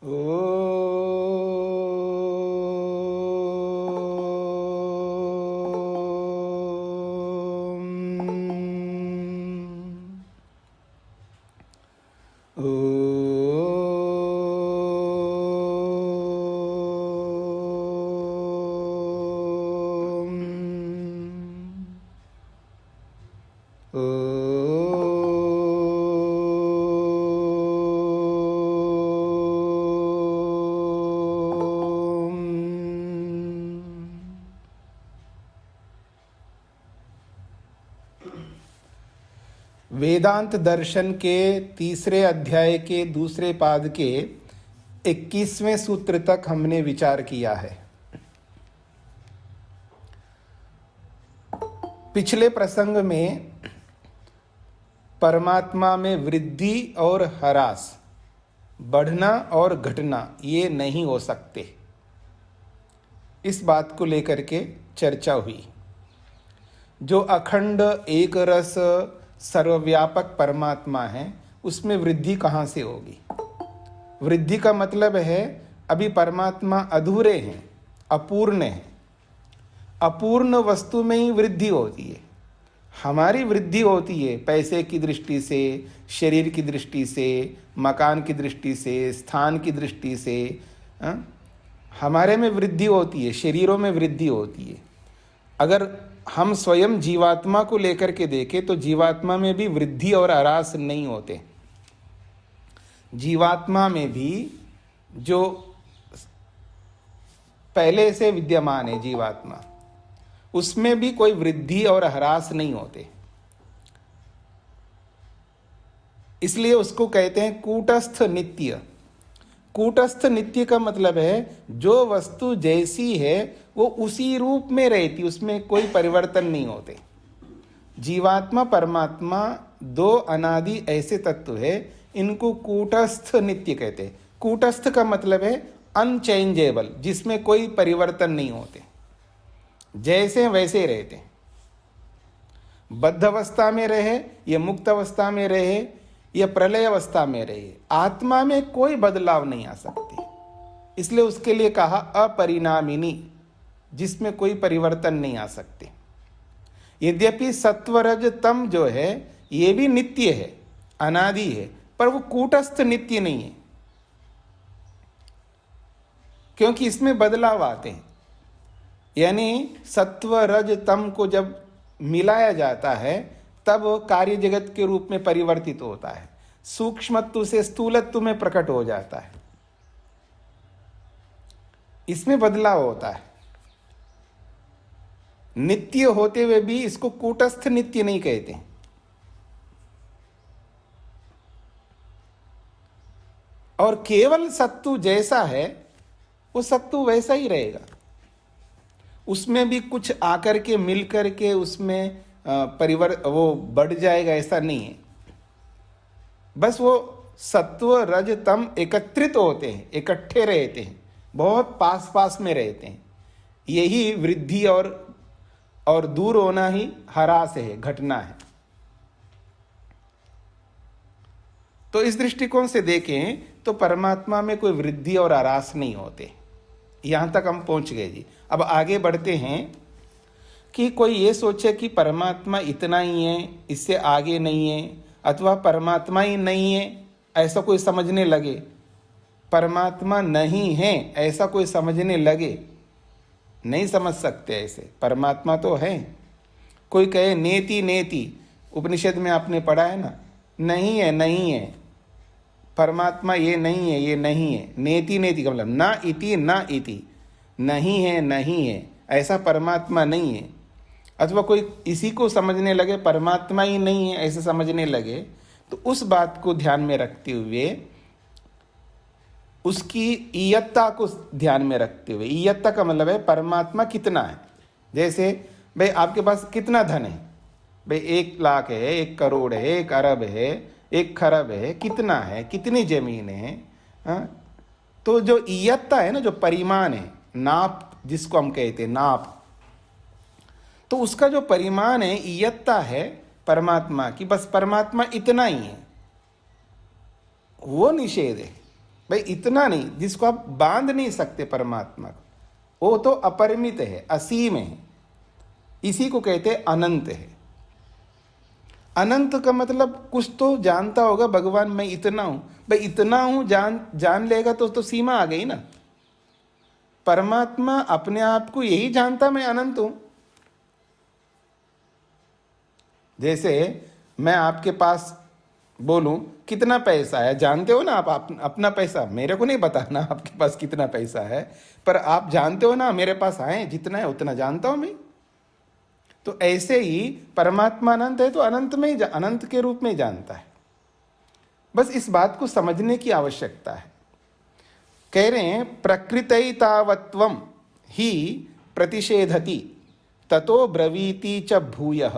ओ वेदांत दर्शन के तीसरे अध्याय के दूसरे पाद के 21वें सूत्र तक हमने विचार किया है। पिछले प्रसंग में परमात्मा में वृद्धि और ह्रास, बढ़ना और घटना ये नहीं हो सकते, इस बात को लेकर के चर्चा हुई। जो अखंड एक रस सर्वव्यापक परमात्मा है, उसमें वृद्धि कहाँ से होगी? वृद्धि का मतलब है अभी परमात्मा अधूरे हैं, अपूर्ण हैं। अपूर्ण वस्तु में ही वृद्धि होती है। हमारी वृद्धि होती है पैसे की दृष्टि से, शरीर की दृष्टि से, मकान की दृष्टि से, स्थान की दृष्टि से। हमारे में वृद्धि होती है, शरीरों में वृद्धि होती है। अगर हम स्वयं जीवात्मा को लेकर के देखें तो जीवात्मा में भी वृद्धि और ह्रास नहीं होते। जीवात्मा में भी जो पहले से विद्यमान है जीवात्मा, उसमें भी कोई वृद्धि और ह्रास नहीं होते। इसलिए उसको कहते हैं कूटस्थ नित्य। कूटस्थ नित्य का मतलब है जो वस्तु जैसी है वो उसी रूप में रहती, उसमें कोई परिवर्तन नहीं होते। जीवात्मा परमात्मा दो अनादि ऐसे तत्व है, इनको कूटस्थ नित्य कहते हैं। कूटस्थ का मतलब है अनचेंजेबल, जिसमें कोई परिवर्तन नहीं होते, जैसे वैसे रहते। बद्ध अवस्था में रहे या मुक्त अवस्था में रहे या प्रलय अवस्था में रहे, आत्मा में कोई बदलाव नहीं आ सकती। इसलिए उसके लिए कहा अपरिणामिनी, जिसमें कोई परिवर्तन नहीं आ सकते। यद्यपि सत्वरज तम जो है ये भी नित्य है, अनादि है, पर वो कूटस्थ नित्य नहीं है, क्योंकि इसमें बदलाव आते हैं। यानी सत्व रज तम को जब मिलाया जाता है तब कार्य जगत के रूप में परिवर्तित होता है, सूक्ष्मत्व से स्थूलत्व में प्रकट हो जाता है, इसमें बदलाव होता है। नित्य होते हुए भी इसको कूटस्थ नित्य नहीं कहते। और केवल सत्तु जैसा है वो सत्तु वैसा ही रहेगा, उसमें भी कुछ आकर के मिल करके उसमें वो बढ़ जाएगा, ऐसा नहीं है। बस वो सत्व रज तम एकत्रित होते हैं, इकट्ठे रहते हैं, बहुत पास पास में रहते हैं। यही वृद्धि और दूर होना ही ह्रास है, घटना है। तो इस दृष्टिकोण से देखें तो परमात्मा में कोई वृद्धि और ह्रास नहीं होते। यहां तक हम पहुंच गए जी। अब आगे बढ़ते हैं कि कोई ये सोचे कि परमात्मा इतना ही है, इससे आगे नहीं है, अथवा परमात्मा ही नहीं है ऐसा कोई समझने लगे, परमात्मा नहीं है ऐसा कोई समझने लगे, नहीं समझ सकते ऐसे। परमात्मा तो है। कोई कहे नेति नेति, उपनिषद में आपने पढ़ा है ना, नहीं है नहीं है, परमात्मा ये नहीं है ये नहीं है। नेति नेति का मतलब ना इति ना इति, नहीं है नहीं है, ऐसा परमात्मा नहीं है। अथवा कोई इसी को समझने लगे परमात्मा ही नहीं है ऐसे समझने लगे, तो उस बात को ध्यान में रखते हुए, उसकी इयत्ता को ध्यान में रखते हुए, इयत्ता का मतलब है परमात्मा कितना है। जैसे भाई आपके पास कितना धन है, भाई 1 लाख है, 1 करोड़ है, 1 अरब है, 1 खरब है, कितना है, कितनी जमीन है। तो जो इयत्ता है ना, जो परिमाण है, नाप जिसको हम कहते हैं नाप, तो उसका जो परिमाण है, इयत्ता है परमात्मा की, बस परमात्मा इतना ही है, वो निषेध है। भाई इतना नहीं जिसको आप बांध नहीं सकते परमात्मा को, वो तो अपरिमित है, असीम है, इसी को कहते अनंत है। अनंत का मतलब कुछ तो जानता होगा भगवान, मैं इतना हूं, भाई इतना हूं जान लेगा तो सीमा आ गई ना। परमात्मा अपने आप को यही जानता मैं अनंत हूं। जैसे मैं आपके पास बोलूं कितना पैसा है, जानते हो ना आप अपना पैसा, मेरे को नहीं बताना आपके पास कितना पैसा है, पर आप जानते हो ना मेरे पास आए जितना है उतना जानता हूं मैं। तो ऐसे ही परमात्मा अनंत है तो अनंत में ही, अनंत के रूप में जानता है। बस इस बात को समझने की आवश्यकता है। कह रहे हैं प्रकृतैतावत्वम ही प्रतिषेधति ततो ब्रवीति च भूयः।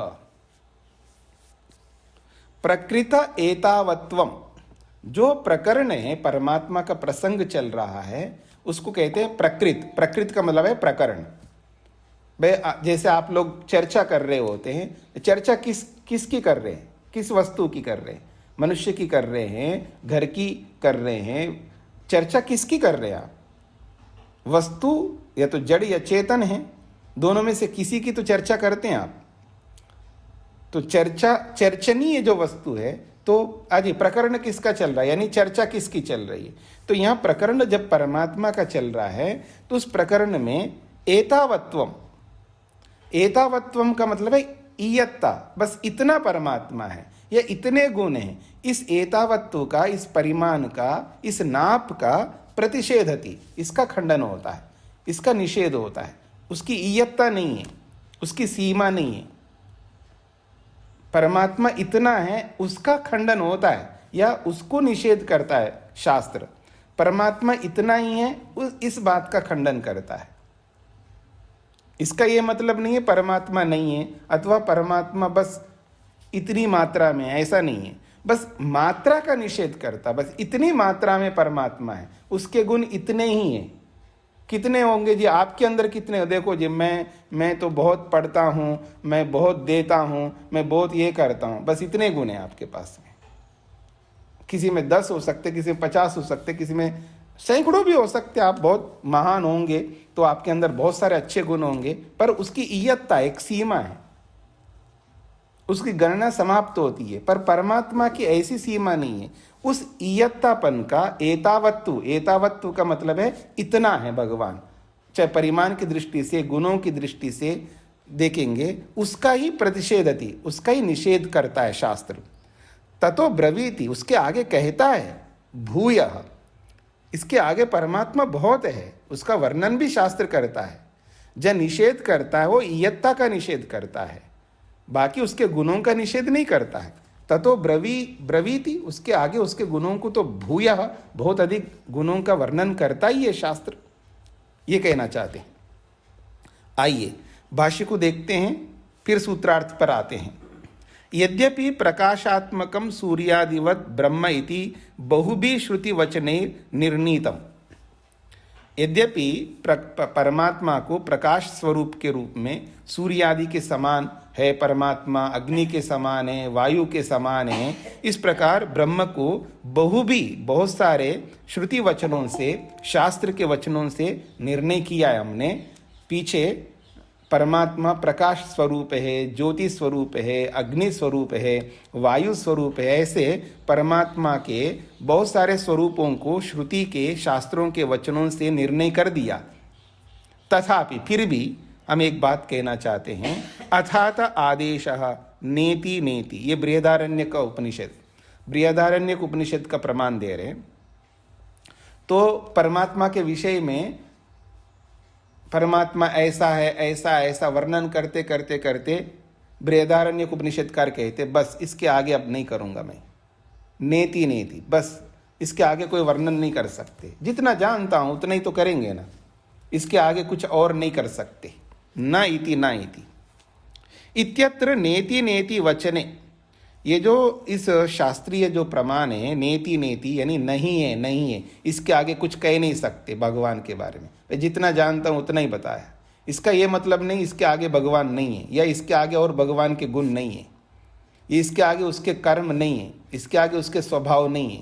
प्रकृत एतावत्वम, जो प्रकरण है परमात्मा का प्रसंग चल रहा है उसको कहते हैं प्रकृत। प्रकृत का मतलब है प्रकरण। जैसे आप लोग चर्चा कर रहे होते हैं, चर्चा किसकी कर रहे हैं, किस वस्तु की कर रहे हैं, मनुष्य की कर रहे हैं, घर की कर रहे हैं, चर्चा किसकी कर रहे हैं आप? वस्तु या तो जड़ या चेतन है, दोनों में से किसी की तो चर्चा करते हैं आप। तो चर्चनीय जो वस्तु है, तो आज प्रकरण किसका चल रहा है, यानी चर्चा किसकी चल रही है। तो यहाँ प्रकरण जब परमात्मा का चल रहा है तो उस प्रकरण में एतावत्वम, एतावत्वम का मतलब है इयत्ता, बस इतना परमात्मा है या इतने गुण हैं। इस एतावत्व का, इस परिमाण का, इस नाप का प्रतिषेधति, इसका खंडन होता है, इसका निषेध होता है। उसकी इयत्ता नहीं है, उसकी सीमा नहीं है। परमात्मा इतना है उसका खंडन होता है या उसको निषेध करता है शास्त्र। परमात्मा इतना ही है इस बात का खंडन करता है। इसका यह मतलब नहीं है परमात्मा नहीं है अथवा परमात्मा बस इतनी मात्रा में है, ऐसा नहीं है। बस मात्रा का निषेध करता, बस इतनी मात्रा में परमात्मा है, उसके गुण इतने ही हैं। कितने होंगे जी आपके अंदर, कितने हो? देखो जी मैं तो बहुत पढ़ता हूँ, मैं बहुत देता हूँ, मैं बहुत ये करता हूँ, बस इतने गुण हैं आपके पास में। किसी में 10 हो सकते, किसी में 50 हो सकते, किसी में सैकड़ों भी हो सकते। आप बहुत महान होंगे तो आपके अंदर बहुत सारे अच्छे गुण होंगे, पर उसकी इयत्ता, एक सीमा है, उसकी गणना समाप्त होती है। पर परमात्मा की ऐसी सीमा नहीं है। उस इयत्तापन का एतावत्तु का मतलब है इतना है भगवान, चाहे परिमाण की दृष्टि से, गुणों की दृष्टि से देखेंगे, उसका ही प्रतिषेधति, उसका ही निषेध करता है शास्त्र। ततो ब्रवीति, उसके आगे कहता है भूयः, इसके आगे परमात्मा बहुत है, उसका वर्णन भी शास्त्र करता है। जब निषेध करता है वो इयत्ता का निषेध करता है, बाकी उसके गुणों का निषेध नहीं करता है। ततो ब्रवीति, उसके आगे उसके गुणों को तो भूयः, बहुत अधिक गुणों का वर्णन करता ही है शास्त्र, ये कहना चाहते हैं। आइए भाष्य को देखते हैं, फिर सूत्रार्थ पर आते हैं। यद्यपि प्रकाशात्मकम सूर्यादिवत ब्रह्म इति बहुभी श्रुति वचने निर्णीतम। यद्यपि परमात्मा को प्रकाश स्वरूप के रूप में सूर्यादि के समान है, परमात्मा अग्नि के समान है, वायु के समान है, इस प्रकार ब्रह्म को बहुत सारे श्रुति वचनों से, शास्त्र के वचनों से निर्णय किया है हमने। पीछे परमात्मा प्रकाश स्वरूप है, ज्योति स्वरूप है, अग्नि स्वरूप है, वायु स्वरूप है, ऐसे परमात्मा के बहुत सारे स्वरूपों को श्रुति के, शास्त्रों के वचनों से निर्णय कर दिया। तथापि फिर भी हम एक बात कहना चाहते हैं, अथात आदेशः नेति नेति, ये बृहदारण्यक का उपनिषद, बृहदारण्यक उपनिषद का प्रमाण दे रहे हैं। तो परमात्मा के विषय में परमात्मा ऐसा है, ऐसा ऐसा वर्णन करते करते करते बृहदारण्यक उपनिषदकार कहते बस इसके आगे अब नहीं करूँगा मैं, नेति नेति, बस इसके आगे कोई वर्णन नहीं कर सकते। जितना जानता हूँ उतना ही तो करेंगे ना, इसके आगे कुछ और नहीं कर सकते। न इति न इति इत्यत्र नेति नेति वचने, ये जो इस शास्त्रीय जो प्रमाण है नेति नेति यानी नहीं है, नहीं है, इसके आगे कुछ कह नहीं सकते भगवान के बारे में। जितना जानता हूँ उतना ही बताया। इसका ये मतलब नहीं इसके आगे भगवान नहीं है, या इसके आगे और भगवान के गुण नहीं है, ये इसके आगे उसके कर्म नहीं है, इसके आगे उसके स्वभाव नहीं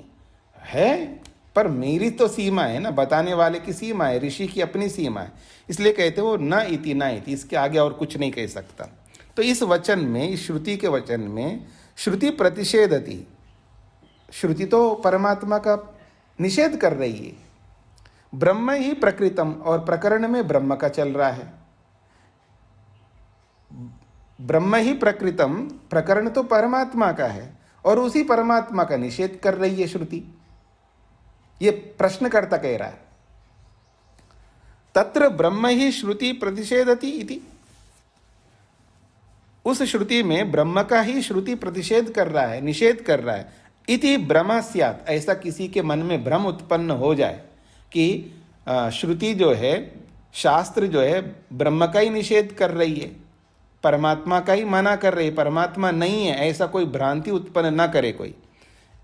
है। पर मेरी तो सीमा है ना, बताने वाले की सीमा है, ऋषि की अपनी सीमा है, इसलिए कहते वो न इति न इति, इसके आगे और कुछ नहीं कह सकता। तो इस वचन में, इस श्रुति के वचन में श्रुति प्रतिषेधति, श्रुति तो परमात्मा का निषेध कर रही है। ब्रह्म ही प्रकृतम, और प्रकरण में ब्रह्म का चल रहा है। ब्रह्म ही प्रकृतम, प्रकरण तो परमात्मा का है और उसी परमात्मा का निषेध कर रही है श्रुति। ये प्रश्नकर्ता कह रहा है। तत्र ब्रह्म ही श्रुति प्रतिषेधति इति, उस श्रुति में ब्रह्म का ही श्रुति प्रतिषेध कर रहा है, निषेध कर रहा है। इति भ्रमा स्यात्, ऐसा किसी के मन में भ्रम उत्पन्न हो जाए कि श्रुति जो है, शास्त्र जो है, ब्रह्म का ही निषेध कर रही है, परमात्मा का ही मना कर रही है, परमात्मा नहीं है, ऐसा कोई भ्रांति उत्पन्न न करे कोई।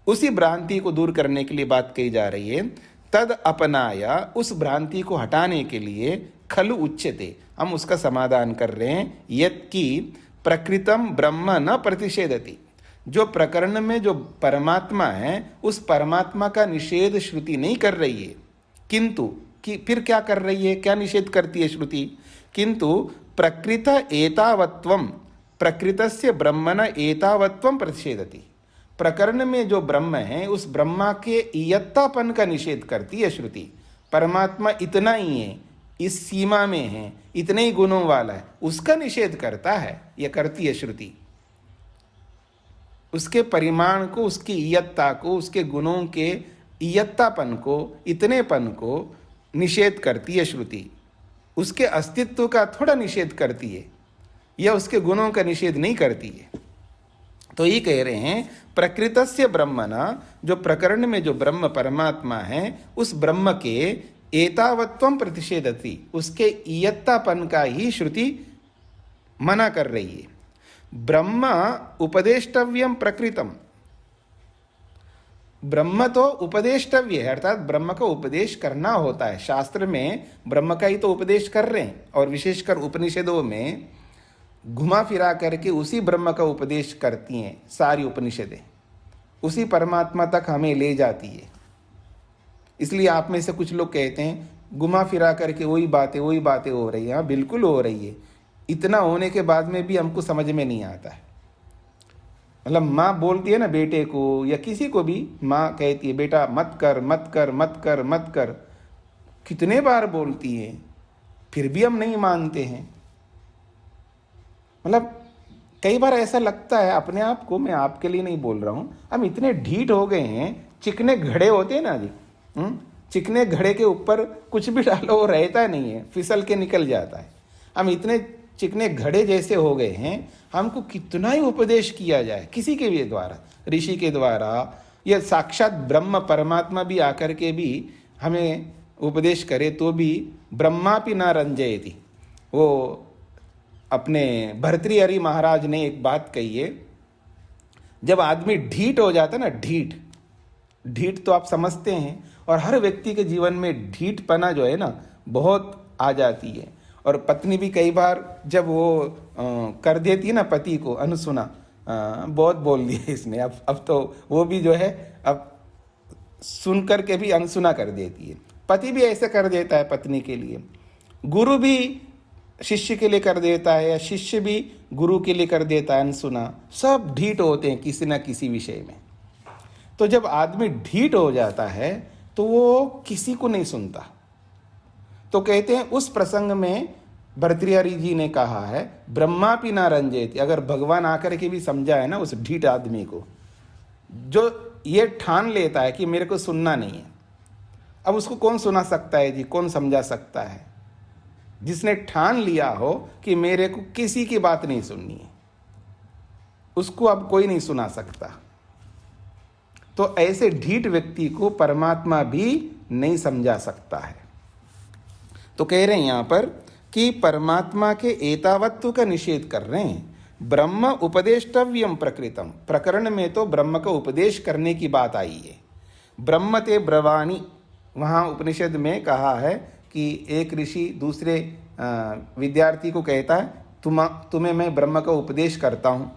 उसी भ्रांति को दूर करने के लिए बात कही जा रही है। तद अपनाया, उस भ्रांति को हटाने के लिए खलु उच्यते, हम उसका समाधान कर रहे हैं। यत्कि प्रकृतम ब्रह्म न प्रतिषेधति, जो प्रकरण में जो परमात्मा है उस परमात्मा का निषेध श्रुति नहीं कर रही है, किंतु कि फिर क्या कर रही है, क्या निषेध करती है श्रुति? किंतु प्रकृत एतावत्वम, प्रकृतस्य ब्रह्मण एतावत्वम प्रतिषेधति, प्रकरण में जो ब्रह्म है उस ब्रह्मा के इयत्तापन का निषेध करती है श्रुति। परमात्मा इतना ही है, इस सीमा में है, इतने ही गुणों वाला है, उसका निषेध करता है, यह करती है श्रुति। उसके परिमाण को, उसकी इयत्ता को, उसके गुणों के इयत्तापन को, इतनेपन को निषेध करती है श्रुति। उसके अस्तित्व का थोड़ा निषेध करती है, यह उसके गुणों का निषेध नहीं करती है। तो ये कह रहे हैं प्रकृतस्य ब्रह्मणा, जो प्रकरण में जो ब्रह्म परमात्मा है उस ब्रह्म के एतावत्वम प्रतिषेधति, उसके इयत्तापन का ही श्रुति मना कर रही है। ब्रह्म उपदेष्टव्यम प्रकृतम, ब्रह्म तो उपदेष्टव्य है, अर्थात ब्रह्म का उपदेश करना होता है। शास्त्र में ब्रह्म का ही तो उपदेश कर रहे हैं, और विशेषकर उपनिषदों में घुमा फिरा करके उसी ब्रह्म का उपदेश करती हैं सारी उपनिषदें, उसी परमात्मा तक हमें ले जाती है। इसलिए आप में से कुछ लोग कहते हैं घुमा फिरा करके वही बातें हो रही हैं। हाँ, बिल्कुल हो रही है। इतना होने के बाद में भी हमको समझ में नहीं आता है। मतलब माँ बोलती है ना बेटे को या किसी को भी, माँ कहती है बेटा मत कर मत कर मत कर मत कर, कितने बार बोलती है, फिर भी हम नहीं मानते हैं। मतलब कई बार ऐसा लगता है अपने आप को, मैं आपके लिए नहीं बोल रहा हूँ, हम इतने ढीठ हो गए हैं। चिकने घड़े होते हैं ना जी, चिकने घड़े के ऊपर कुछ भी डालो वो रहता नहीं है, फिसल के निकल जाता है। हम इतने चिकने घड़े जैसे हो गए हैं, हमको कितना ही उपदेश किया जाए किसी के भी द्वारा, ऋषि के द्वारा या साक्षात ब्रह्म परमात्मा भी आकर के भी हमें उपदेश करे तो भी ब्रह्मापि न रंजयति। वो अपने भर्तृहरि महाराज ने एक बात कही है, जब आदमी ढीठ हो जाता है ना, ढीठ तो आप समझते हैं, और हर व्यक्ति के जीवन में ढीठपना जो है ना बहुत आ जाती है। और पत्नी भी कई बार जब वो कर देती है ना पति को अनसुना, बहुत बोल दिया इसने, अब तो वो भी जो है अब सुन कर के भी अनसुना कर देती है। पति भी ऐसे कर देता है पत्नी के लिए, गुरु भी शिष्य के लिए कर देता है, या शिष्य भी गुरु के लिए कर देता है अनसुना। सब ढीठ होते हैं किसी न किसी विषय में। तो जब आदमी ढीठ हो जाता है तो वो किसी को नहीं सुनता। तो कहते हैं उस प्रसंग में भर्तृहरि जी ने कहा है ब्रह्मापि न रंजयति, अगर भगवान आकर के भी समझाए ना उस ढीठ आदमी को, जो ये ठान लेता है कि मेरे को सुनना नहीं है। अब उसको कौन सुना सकता है जी, कौन समझा सकता है? जिसने ठान लिया हो कि मेरे को किसी की बात नहीं सुननी है, उसको अब कोई नहीं सुना सकता। तो ऐसे ढीठ व्यक्ति को परमात्मा भी नहीं समझा सकता है। तो कह रहे हैं यहां पर कि परमात्मा के एतावत्व का निषेध कर रहे हैं। ब्रह्म उपदेष्टव्यम प्रकृतम, प्रकरण में तो ब्रह्म का उपदेश करने की बात आई है। ब्रह्म ते ब्रवाणी, वहाँ उपनिषद में कहा है कि एक ऋषि दूसरे विद्यार्थी को कहता है तुम्हें मैं ब्रह्म का उपदेश करता हूँ।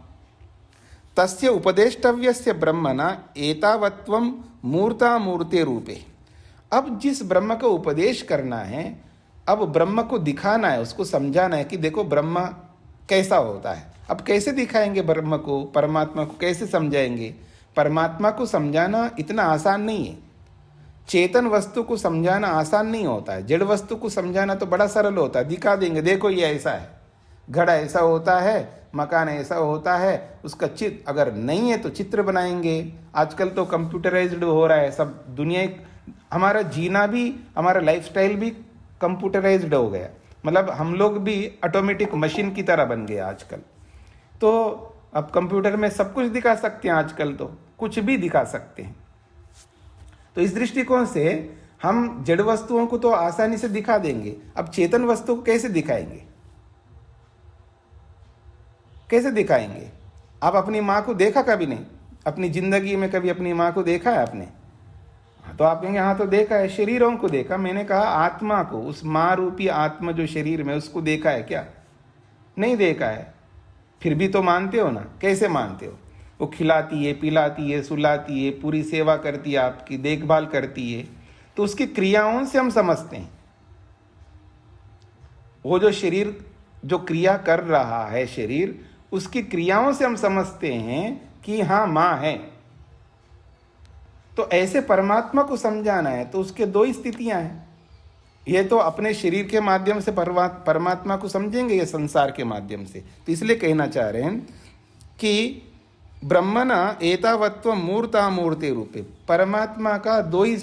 तस्य उपदेष्टव्यस्य ब्रह्मणा एतावत्वम मूर्ता मूर्ते रूपे, अब जिस ब्रह्म को उपदेश करना है, अब ब्रह्म को दिखाना है, उसको समझाना है कि देखो ब्रह्म कैसा होता है। अब कैसे दिखाएंगे ब्रह्म को, परमात्मा को कैसे समझाएंगे? परमात्मा को समझाना इतना आसान नहीं है। चेतन वस्तु को समझाना आसान नहीं होता है। जड़ वस्तु को समझाना तो बड़ा सरल होता है। दिखा देंगे, देखो ये ऐसा है, घड़ा ऐसा होता है, मकान ऐसा होता है, उसका चित्र अगर नहीं है तो चित्र बनाएंगे। आजकल तो कंप्यूटराइज्ड हो रहा है सब दुनिया। हमारा जीना भी, हमारा लाइफस्टाइल भी कंप्यूटराइज्ड हो गया। मतलब हम लोग भी ऑटोमेटिक मशीन की तरह बन गए आजकल। तो अब कंप्यूटर में सब कुछ दिखा सकते हैं, आजकल तो कुछ भी दिखा सकते हैं। तो इस दृष्टिकोण से हम जड़ वस्तुओं को तो आसानी से दिखा देंगे, अब चेतन वस्तु को कैसे दिखाएंगे? कैसे दिखाएंगे? आप अपनी माँ को देखा कभी नहीं? अपनी जिंदगी में कभी अपनी माँ को देखा है आपने? तो आप कहेंगे हाँ तो देखा है, शरीरों को देखा। मैंने कहा आत्मा को, उस माँ रूपी आत्मा जो शरीर में, उसको देखा है क्या? नहीं देखा है। फिर भी तो मानते हो ना? कैसे मानते हो? वो खिलाती है, पिलाती है, सुलाती है, पूरी सेवा करती है, आपकी देखभाल करती है, तो उसकी क्रियाओं से हम समझते हैं। वो जो शरीर जो क्रिया कर रहा है, शरीर, उसकी क्रियाओं से हम समझते हैं कि हाँ माँ है। तो ऐसे परमात्मा को समझाना है तो उसके दो ही स्थितियां हैं। ये तो अपने शरीर के माध्यम से परमात्मा को समझेंगे, ये संसार के माध्यम से। तो इसलिए कहना चाह रहे हैं कि ब्रह्मण एतावत्व मूर्तामूर्ते रूपे, परमात्मा का दो ही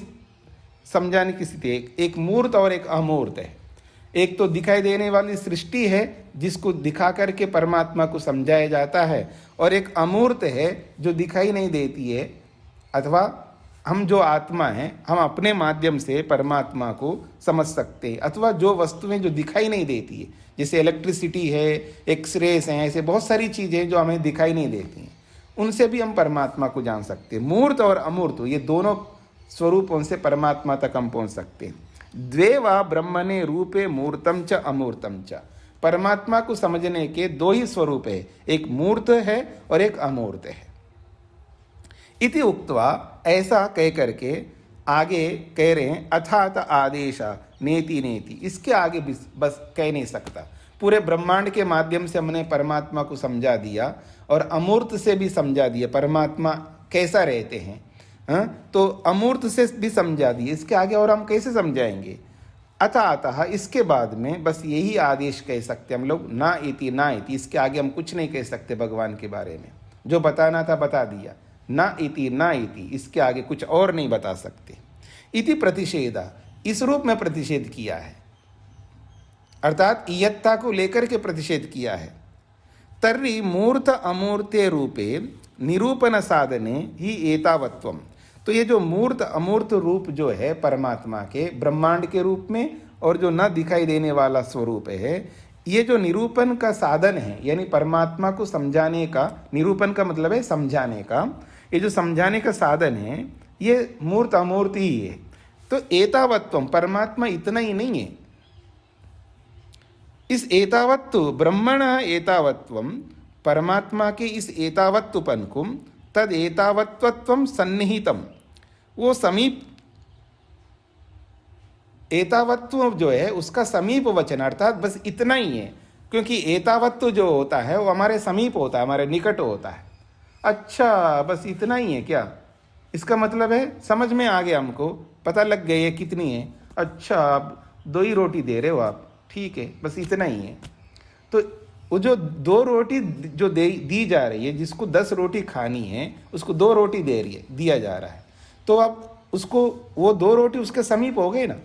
समझाने की स्थिति है, एक मूर्त और एक अमूर्त है। एक तो दिखाई देने वाली सृष्टि है जिसको दिखा करके परमात्मा को समझाया जाता है, और एक अमूर्त है जो दिखाई नहीं देती है, अथवा हम जो आत्मा हैं हम अपने माध्यम से परमात्मा को समझ सकते हैं। अथवा जो वस्तुएं जो दिखाई नहीं देती है, जैसे इलेक्ट्रिसिटी है, एक्सरेस हैं, ऐसे बहुत सारी चीज़ें जो हमें दिखाई नहीं देती हैं, उनसे भी हम परमात्मा को जान सकते हैं। मूर्त और अमूर्त, ये दोनों स्वरूपों से परमात्मा तक हम पहुँच सकते हैं। द्वे वा ब्रह्मणे रूपे मूर्तम च अमूर्तम च, परमात्मा को समझने के दो ही स्वरूप है, एक मूर्त है और एक अमूर्त है। इति उक्त्वा, ऐसा कह करके आगे कह रहे हैं अथात आदेशा नेति नेति, इसके आगे बस कह नहीं सकता। पूरे ब्रह्मांड के माध्यम से हमने परमात्मा को समझा दिया और अमूर्त से भी समझा दिया परमात्मा कैसा रहते हैं। तो अमूर्त से भी समझा दिए, इसके आगे और हम कैसे समझाएंगे? अतः इसके बाद में बस यही आदेश कह सकते हम लोग, ना इति ना इति, इसके आगे हम कुछ नहीं कह सकते भगवान के बारे में। जो बताना था बता दिया, ना इति ना इति, इसके आगे कुछ और नहीं बता सकते। इति प्रतिषेधा, इस रूप में प्रतिषेध किया है, अर्थात इयत्ता को लेकर के प्रतिषेध किया है। तर्हि मूर्त अमूर्ते रूपे निरूपण साधने ही एतावत्वम, तो ये जो मूर्त अमूर्त रूप जो है परमात्मा के, ब्रह्मांड के रूप में और जो न दिखाई देने वाला स्वरूप है, ये जो निरूपण का साधन है, यानी परमात्मा को समझाने का, निरूपण का मतलब है समझाने का, ये जो समझाने का साधन है ये मूर्त अमूर्त ही है। तो एतावत्वम, परमात्मा इतना ही नहीं है। इस एतावत्व ब्रह्मण एतावत्वम, परमात्मा के इस एतावत्वपन को, तद एतावत्वत्वम सन्निहितम, वो समीप, एतावत्व जो है उसका समीप वचन, अर्थात बस इतना ही है। क्योंकि एतावत्व जो होता है वो हमारे समीप होता है, हमारे निकट होता है। अच्छा बस इतना ही है क्या? इसका मतलब है समझ में आ गया, हमको पता लग गया ये कितनी है। अच्छा आप 2 ही रोटी दे रहे हो आप, ठीक है, बस इतना ही है। तो वो जो 2 रोटी जो दी जा रही है, जिसको 10 रोटी खानी है उसको 2 रोटी दे रही है, दिया जा रहा है, तो अब उसको वो 2 रोटी उसके समीप हो गई ना।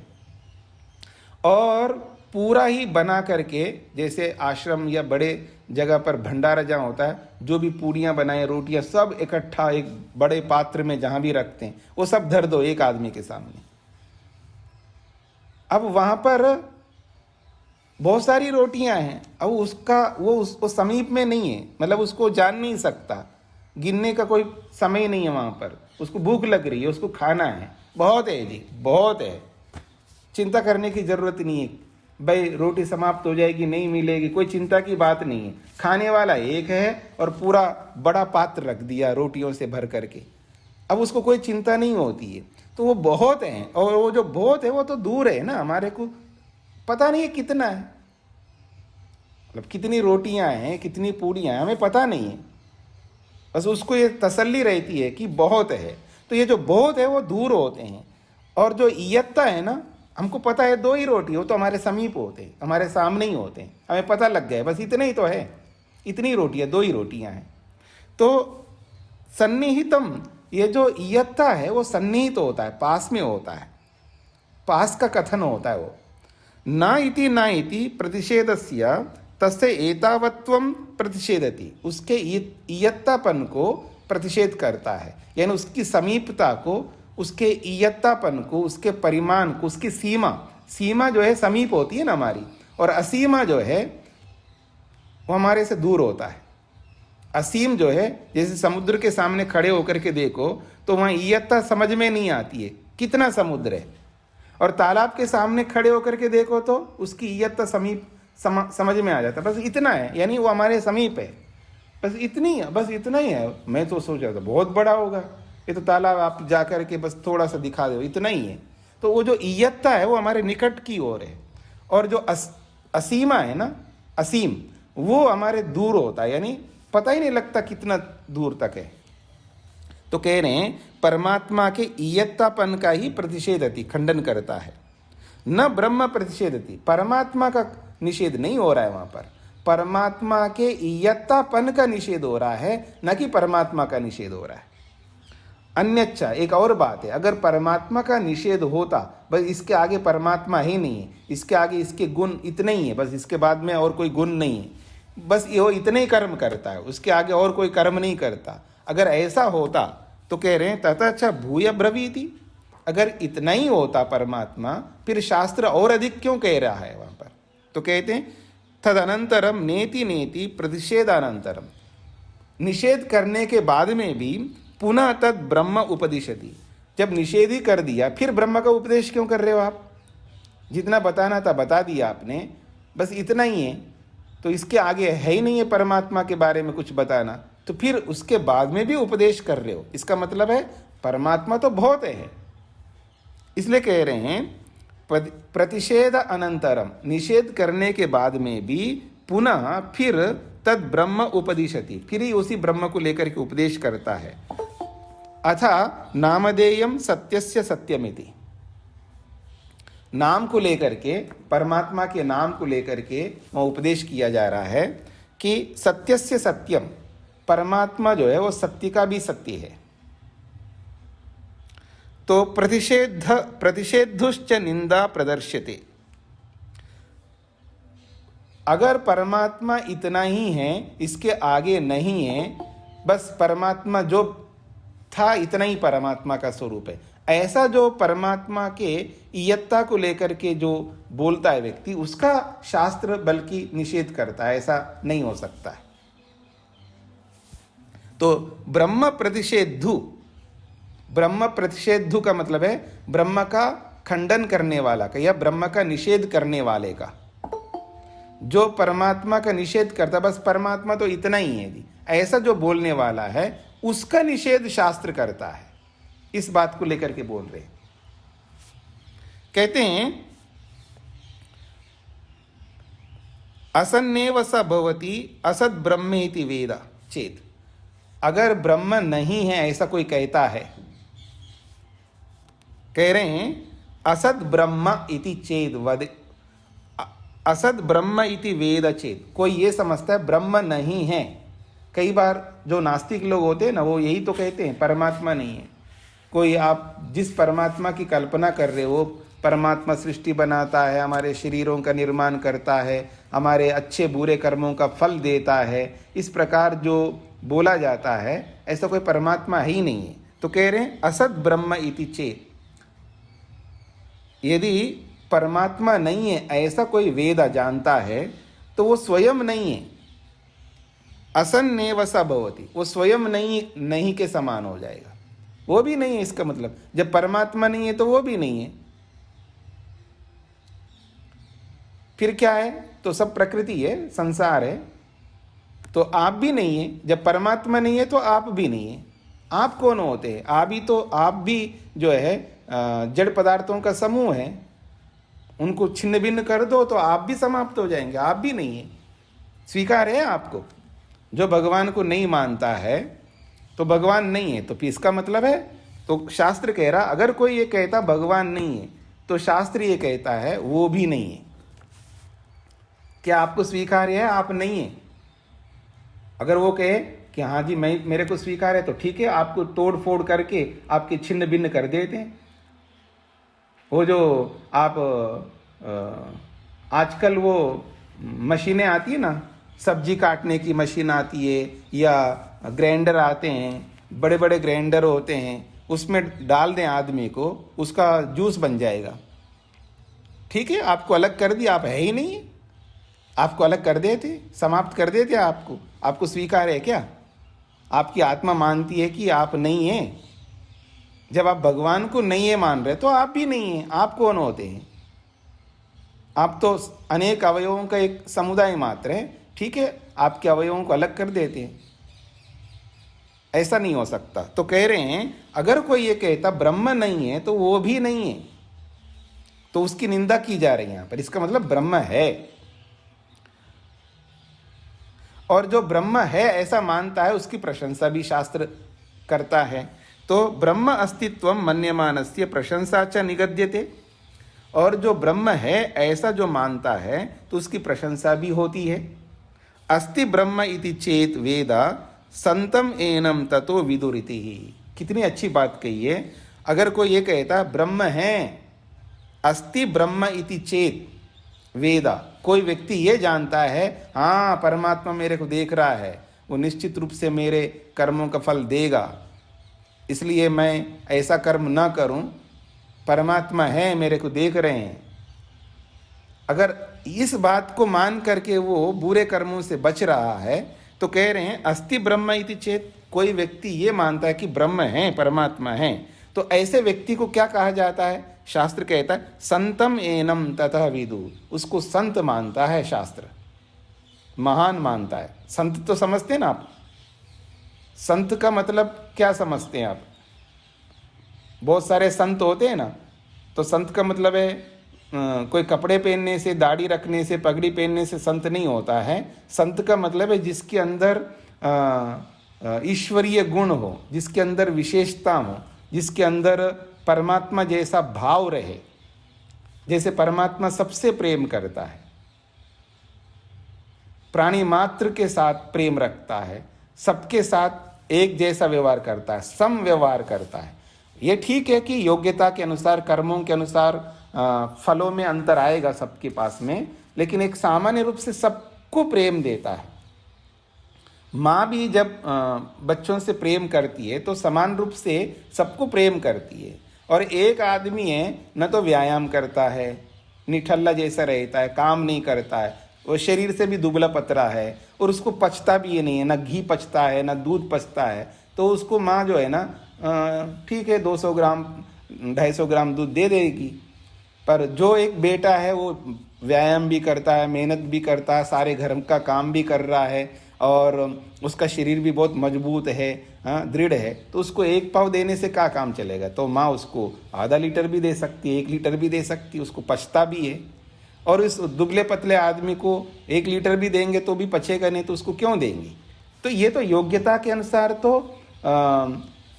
और पूरा ही बना करके, जैसे आश्रम या बड़े जगह पर भंडारा जहाँ होता है, जो भी पूड़ियाँ बनाए, रोटियाँ सब इकट्ठा एक बड़े पात्र में जहाँ भी रखते हैं, वो सब धर दो एक आदमी के सामने। अब वहाँ पर बहुत सारी रोटियां हैं, अब उसका वो समीप में नहीं है, मतलब उसको जान नहीं सकता, गिनने का कोई समय नहीं है वहाँ पर। उसको भूख लग रही है, उसको खाना है, बहुत है जी, बहुत है, चिंता करने की ज़रूरत नहीं है भाई रोटी समाप्त हो जाएगी, नहीं मिलेगी, कोई चिंता की बात नहीं है। खाने वाला एक है और पूरा बड़ा पात्र रख दिया रोटियों से भर करके। अब उसको कोई चिंता नहीं होती है, तो वो बहुत है। और वो जो बहुत है वो तो दूर है ना, हमारे को पता नहीं है कितना है, मतलब कितनी रोटियां हैं, कितनी पूड़ियां हैं, हमें पता नहीं है। बस उसको ये तसल्ली रहती है कि बहुत है। तो ये जो बहुत है वो दूर होते हैं, और जो इयत्ता है ना, हमको पता है 2 ही रोटी, वो तो हमारे समीप होते हैं, हमारे सामने ही होते हैं, हमें पता लग गया बस इतने ही तो है, इतनी रोटियां, 2 ही रोटियां हैं। तो सन्निहितम, ये जो इयत्ता है वो सन्निहित होता है, पास में होता है, पास का कथन होता है वो। न इति प्रतिषेधस्य तस्य एतावत्वं प्रतिषेधति, उसके इयत्तापन को प्रतिषेध करता है, यानी उसकी समीपता को, उसके इयत्तापन को, उसके परिमाण को, उसकी सीमा जो है समीप होती है ना हमारी, और असीमा जो है वो हमारे से दूर होता है। असीम जो है, जैसे समुद्र के सामने खड़े होकर के देखो तो वहाँ इयत्ता समझ में नहीं आती है कितना समुद्र है, और तालाब के सामने खड़े होकर के देखो तो उसकी इयत्ता समझ में आ जाता है, बस इतना है, यानी वो हमारे समीप है, बस इतनी है, बस इतना ही है। मैं तो सोच रहा था बहुत बड़ा होगा, ये तो तालाब आप जा कर के बस थोड़ा सा दिखा दो, इतना ही है। तो वो जो इयत्ता है वो हमारे निकट की ओर है, और जो असीमा है ना, असीम, वो हमारे दूर होता है, यानी पता ही नहीं लगता कितना दूर तक है। तो कह रहे हैं परमात्मा के इयत्तापन का ही प्रतिषेधति, खंडन करता है। न ब्रह्म प्रतिषेधति, परमात्मा का निषेध नहीं हो रहा है वहां पर, परमात्मा के इयत्तापन का निषेध हो रहा है, न कि परमात्मा का निषेध हो रहा है। अन्यच्चा, एक और बात है, अगर परमात्मा का निषेध होता, बस इसके आगे परमात्मा ही नहीं है, इसके आगे इसके गुण इतने ही है, बस इसके बाद में और कोई गुण नहीं है, बस ये इतने ही कर्म करता है, उसके आगे और कोई कर्म नहीं करता, अगर ऐसा होता तो कह रहे हैं तथा अच्छा भूय ब्रवीति, अगर इतना ही होता परमात्मा, फिर शास्त्र और अधिक क्यों कह रहा है वहां पर? तो कहते हैं तदनंतरम नेति नेति प्रतिषेधानंतरम, निषेध करने के बाद में भी पुनः तद ब्रह्म उपदिशति, जब निषेध ही कर दिया फिर ब्रह्म का उपदेश क्यों कर रहे हो आप? जितना बताना था बता दिया आपने, बस इतना ही है, तो इसके आगे है ही नहीं है परमात्मा के बारे में कुछ बताना, तो फिर उसके बाद में भी उपदेश कर रहे हो, इसका मतलब है परमात्मा तो बहुत है। इसलिए कह रहे हैं प्रतिषेध अनंतरम, निषेध करने के बाद में भी पुनः फिर तद ब्रह्म उपदिशति, फिर ही उसी ब्रह्म को लेकर के उपदेश करता है। अथा नामधेयम सत्यस्य सत्यमिति, नाम को लेकर के, परमात्मा के नाम को लेकर के वह उपदेश किया जा रहा है कि सत्यस्य सत्यम, परमात्मा जो है वो सत्य का भी सत्य है। तो प्रतिषेधुश्च निंदा प्रदर्श्यते, अगर परमात्मा इतना ही है, इसके आगे नहीं है, बस परमात्मा जो था इतना ही परमात्मा का स्वरूप है, ऐसा जो परमात्मा के इयत्ता को लेकर के जो बोलता है व्यक्ति, उसका शास्त्र बल्कि निषेध करता है, ऐसा नहीं हो सकता है। तो ब्रह्म प्रतिषेधु का मतलब है ब्रह्म का खंडन करने वाला का, या ब्रह्म का निषेध करने वाले का। जो परमात्मा का निषेध करता, बस परमात्मा तो इतना ही है जी, ऐसा जो बोलने वाला है उसका निषेध शास्त्र करता है, इस बात को लेकर के बोल रहे। कहते हैं असन्नेव स भवति असद ब्रह्मेति वेद चेत, अगर ब्रह्म नहीं है ऐसा कोई कहता है, कह रहे हैं असद ब्रह्म इति चेद वद, असद ब्रह्म इति वेद चेत, कोई ये समझता है ब्रह्म नहीं है। कई बार जो नास्तिक लोग होते हैं ना, वो यही तो कहते हैं परमात्मा नहीं है। कोई आप जिस परमात्मा की कल्पना कर रहे हो, परमात्मा सृष्टि बनाता है, हमारे शरीरों का निर्माण करता है, हमारे अच्छे बुरे कर्मों का फल देता है, इस प्रकार जो बोला जाता है, ऐसा कोई परमात्मा ही नहीं है। तो कह रहे हैं असद ब्रह्म इति चेत, यदि परमात्मा नहीं है ऐसा कोई वेद जानता है तो वो स्वयं नहीं है, असन्नेव स भवति, वो स्वयं नहीं के समान हो जाएगा, वो भी नहीं है। इसका मतलब जब परमात्मा नहीं है तो वो भी नहीं है, फिर क्या है? तो सब प्रकृति है, संसार है, तो आप भी नहीं है। जब परमात्मा नहीं है तो आप भी नहीं है, आप कौन होते हैं? आप भी जो है जड़ पदार्थों का समूह है। उनको छिन्न भिन्न कर दो तो आप भी समाप्त हो जाएंगे, आप भी नहीं है। स्वीकार है आपको? जो भगवान को नहीं मानता है तो भगवान नहीं है, तो फिर इसका मतलब है, तो शास्त्र कह रहा अगर कोई ये कहता भगवान नहीं है तो शास्त्र ये कहता है वो भी नहीं है। क्या आपको स्वीकार है आप नहीं है? अगर वो कहे कि हाँ जी मेरे को स्वीकार है तो ठीक है, आपको तोड़ फोड़ करके आपके छिन्न भिन्न कर देते हैं। वो जो आप आजकल वो मशीनें आती है ना, सब्जी काटने की मशीन आती है या ग्राइंडर आते हैं, बड़े बड़े ग्राइंडर होते हैं, उसमें डाल दें आदमी को, उसका जूस बन जाएगा। ठीक है, आपको अलग कर दिया, आप है ही नहीं, आपको अलग कर देते, समाप्त कर देते आपको स्वीकार है क्या? आपकी आत्मा मानती है कि आप नहीं हैं। जब आप भगवान को नहीं है मान रहे तो आप भी नहीं हैं। आप कौन होते हैं? आप तो अनेक अवयवों का एक समुदाय मात्र है। ठीक है, आपके अवयवों को अलग कर देते हैं, ऐसा नहीं हो सकता। तो कह रहे हैं अगर कोई ये कहता ब्रह्म नहीं है तो वो भी नहीं है, तो उसकी निंदा की जा रही है यहां पर। इसका मतलब ब्रह्म है, और जो ब्रह्म है ऐसा मानता है उसकी प्रशंसा भी शास्त्र करता है। तो ब्रह्म अस्तित्वम मन्यमानस्य प्रशंसा च निगद्यते, और जो ब्रह्म है ऐसा जो मानता है तो उसकी प्रशंसा भी होती है। अस्ति ब्रह्म इति चेत वेदा संतम एनम ततो विदुरिति। कितनी अच्छी बात कही है। अगर कोई ये कहता ब्रह्म है, अस्ति ब्रह्म इति चेत वेदा, कोई व्यक्ति ये जानता है हाँ परमात्मा मेरे को देख रहा है, वो निश्चित रूप से मेरे कर्मों का फल देगा, इसलिए मैं ऐसा कर्म ना करूं, परमात्मा है मेरे को देख रहे हैं। अगर इस बात को मान करके वो बुरे कर्मों से बच रहा है तो कह रहे हैं अस्ति ब्रह्म इति चेत। कोई व्यक्ति ये मानता है कि ब्रह्म है, परमात्मा है, तो ऐसे व्यक्ति को क्या कहा जाता है? शास्त्र कहता है संतम एनम ततः विदु। उसको संत मानता है शास्त्र, महान मानता है। संत तो समझते हैं ना आप? संत का मतलब क्या समझते हैं आप? बहुत सारे संत होते हैं ना, तो संत का मतलब है कोई कपड़े पहनने से, दाढ़ी रखने से, पगड़ी पहनने से संत नहीं होता है। संत का मतलब है जिसके अंदर ईश्वरीय गुण हो, जिसके अंदर विशेषता हो, जिसके अंदर परमात्मा जैसा भाव रहे। जैसे परमात्मा सबसे प्रेम करता है, प्राणी मात्र के साथ प्रेम रखता है, सबके साथ एक जैसा व्यवहार करता है, सम व्यवहार करता है। ये ठीक है कि योग्यता के अनुसार, कर्मों के अनुसार फलों में अंतर आएगा सबके पास में, लेकिन एक सामान्य रूप से सबको प्रेम देता है। माँ भी जब बच्चों से प्रेम करती है तो समान रूप से सबको प्रेम करती है। और एक आदमी है न तो व्यायाम करता है, निठल्ला जैसा रहता है, काम नहीं करता है, वो शरीर से भी दुबला पतला है, और उसको पचता भी ये नहीं है, ना घी पचता है ना दूध पचता है, तो उसको माँ जो है ना ठीक है 200 ग्राम 250 ग्राम दूध दे देगी। पर जो एक बेटा है वो व्यायाम भी करता है, मेहनत भी करता है, सारे घर का काम भी कर रहा है, और उसका शरीर भी बहुत मजबूत है, दृढ़ है, तो उसको एक पाव देने से क्या काम चलेगा? तो माँ उसको आधा लीटर भी दे सकती है, 1 लीटर भी दे सकती है, उसको पचता भी है। और इस दुबले पतले आदमी को 1 लीटर भी देंगे तो भी पचेगा नहीं, तो उसको क्यों देंगे? तो ये तो योग्यता के अनुसार, तो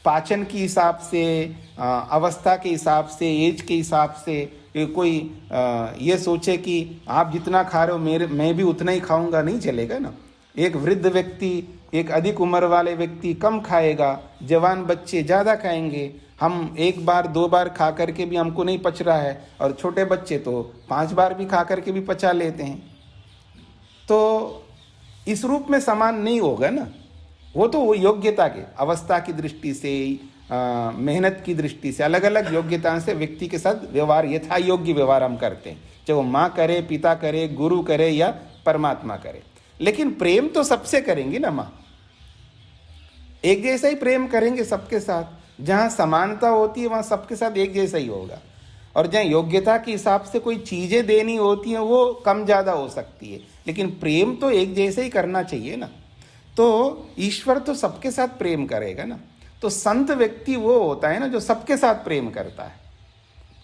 पाचन के हिसाब से, अवस्था के हिसाब से, एज के हिसाब से कोई ये सोचे कि आप जितना खा रहे हो मैं भी उतना ही खाऊंगा, नहीं चलेगा ना। एक वृद्ध व्यक्ति, एक अधिक उम्र वाले व्यक्ति कम खाएगा, जवान बच्चे ज़्यादा खाएंगे। हम 1 बार 2 बार खा करके भी हमको नहीं पच रहा है, और छोटे बच्चे तो 5 बार भी खा करके भी पचा लेते हैं। तो इस रूप में समान नहीं होगा ना। वो तो वो योग्यता के, अवस्था की दृष्टि से, मेहनत की दृष्टि से, अलग अलग योग्यता से व्यक्ति के साथ व्यवहार, यथा योग्य व्यवहार हम करते हैं, चाहे वो माँ करे, पिता करे, गुरु करे या परमात्मा करे। लेकिन प्रेम तो सबसे करेंगी ना माँ, एक जैसा ही प्रेम करेंगे सबके साथ। जहाँ समानता होती है वहाँ सबके साथ एक जैसा ही होगा, और जहाँ योग्यता के हिसाब से कोई चीज़ें देनी होती हैं वो कम ज़्यादा हो सकती है, लेकिन प्रेम तो एक जैसे ही करना चाहिए ना। तो ईश्वर तो सबके साथ प्रेम करेगा ना। तो तो संत व्यक्ति वो होता है ना जो सबके साथ प्रेम करता है,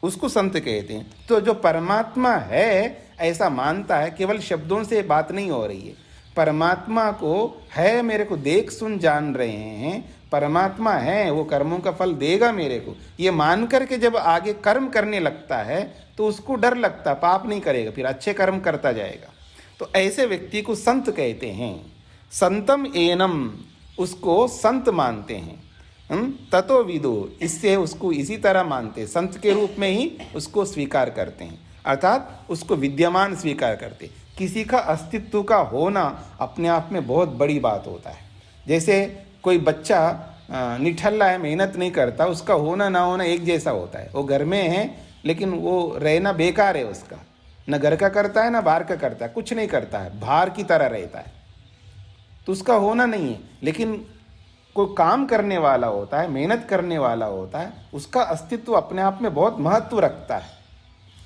उसको संत कहते हैं। तो जो परमात्मा है ऐसा मानता है, केवल शब्दों से बात नहीं हो रही है, परमात्मा को है, मेरे को देख सुन जान रहे हैं, परमात्मा है, वो कर्मों का फल देगा मेरे को, ये मान करके जब आगे कर्म करने लगता है तो उसको डर लगता, पाप नहीं करेगा, फिर अच्छे कर्म करता जाएगा। तो ऐसे व्यक्ति को संत कहते हैं। संतम एनम, उसको संत मानते हैं। ततो विदो, इससे उसको इसी तरह मानते, संत के रूप में ही उसको स्वीकार करते हैं, अर्थात उसको विद्यमान स्वीकार करते। किसी का अस्तित्व का होना अपने आप में बहुत बड़ी बात होता है। जैसे कोई बच्चा निठल्ला है, मेहनत नहीं करता, उसका होना ना होना एक जैसा होता है। वो घर में है लेकिन वो रहना बेकार है, उसका न घर का करता है ना बाहर का करता है, कुछ नहीं करता है, बाहर की तरह रहता है, तो उसका होना नहीं है। लेकिन कोई काम करने वाला होता है, मेहनत करने वाला होता है, उसका अस्तित्व अपने आप में बहुत महत्व रखता है।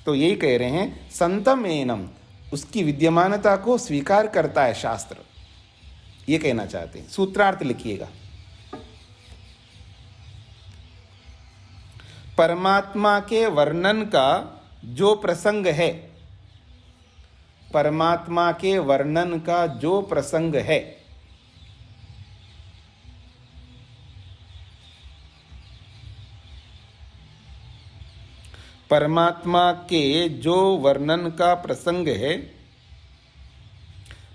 तो यही कह रहे हैं संतम एनम, उसकी विद्यमानता को स्वीकार करता है शास्त्र, ये कहना चाहते हैं। सूत्रार्थ लिखिएगा। परमात्मा के वर्णन का जो प्रसंग है, परमात्मा के वर्णन का जो प्रसंग है, परमात्मा के जो वर्णन का प्रसंग है,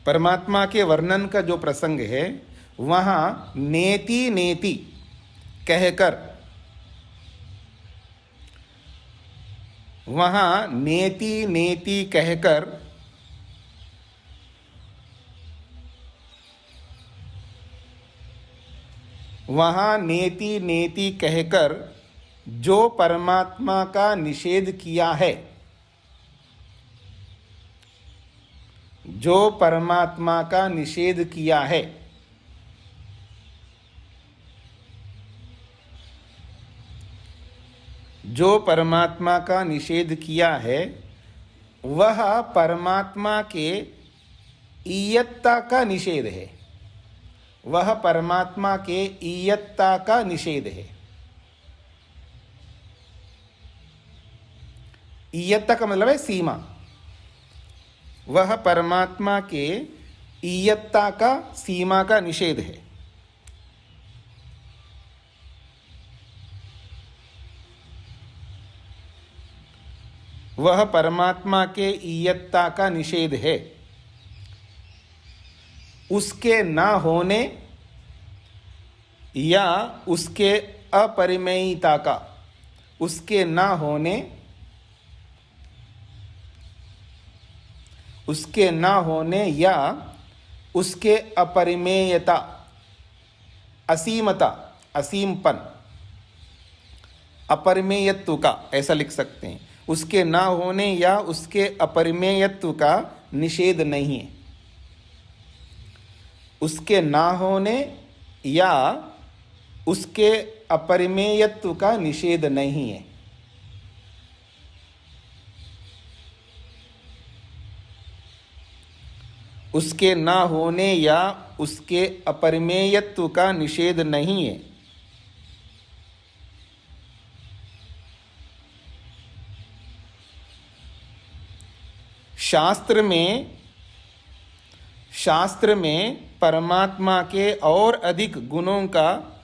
परमात्मा के वर्णन का जो प्रसंग है, वहाँ नेति नेति कहकर, वहाँ नेति नेति कहकर वहाँ नेति नेति कहकर जो परमात्मा का निषेध किया है, जो परमात्मा का निषेध किया है, जो परमात्मा का निषेध किया है, वह परमात्मा के ईयत्ता का निषेध है, वह परमात्मा के ईयत्ता का निषेध है। ईयत्ता का मतलब है सीमा, वह परमात्मा के ईयत्ता का, सीमा का निषेध है। वह परमात्मा के ईयत्ता का निषेध है, उसके ना होने या उसके अपरिमेयता का, उसके ना होने, उसके ना होने या उसके अपरिमेयता, असीमता, असीमपन, अपरिमेयत्व का, ऐसा लिख सकते हैं। उसके ना होने या उसके अपरिमेयत्व का निषेध नहीं है, उसके ना होने या उसके अपरिमेयत्व का निषेध नहीं है। उसके ना होने या उसके अपरिमेयत्व का निषेध नहीं है। शास्त्र में परमात्मा के और अधिक गुणों का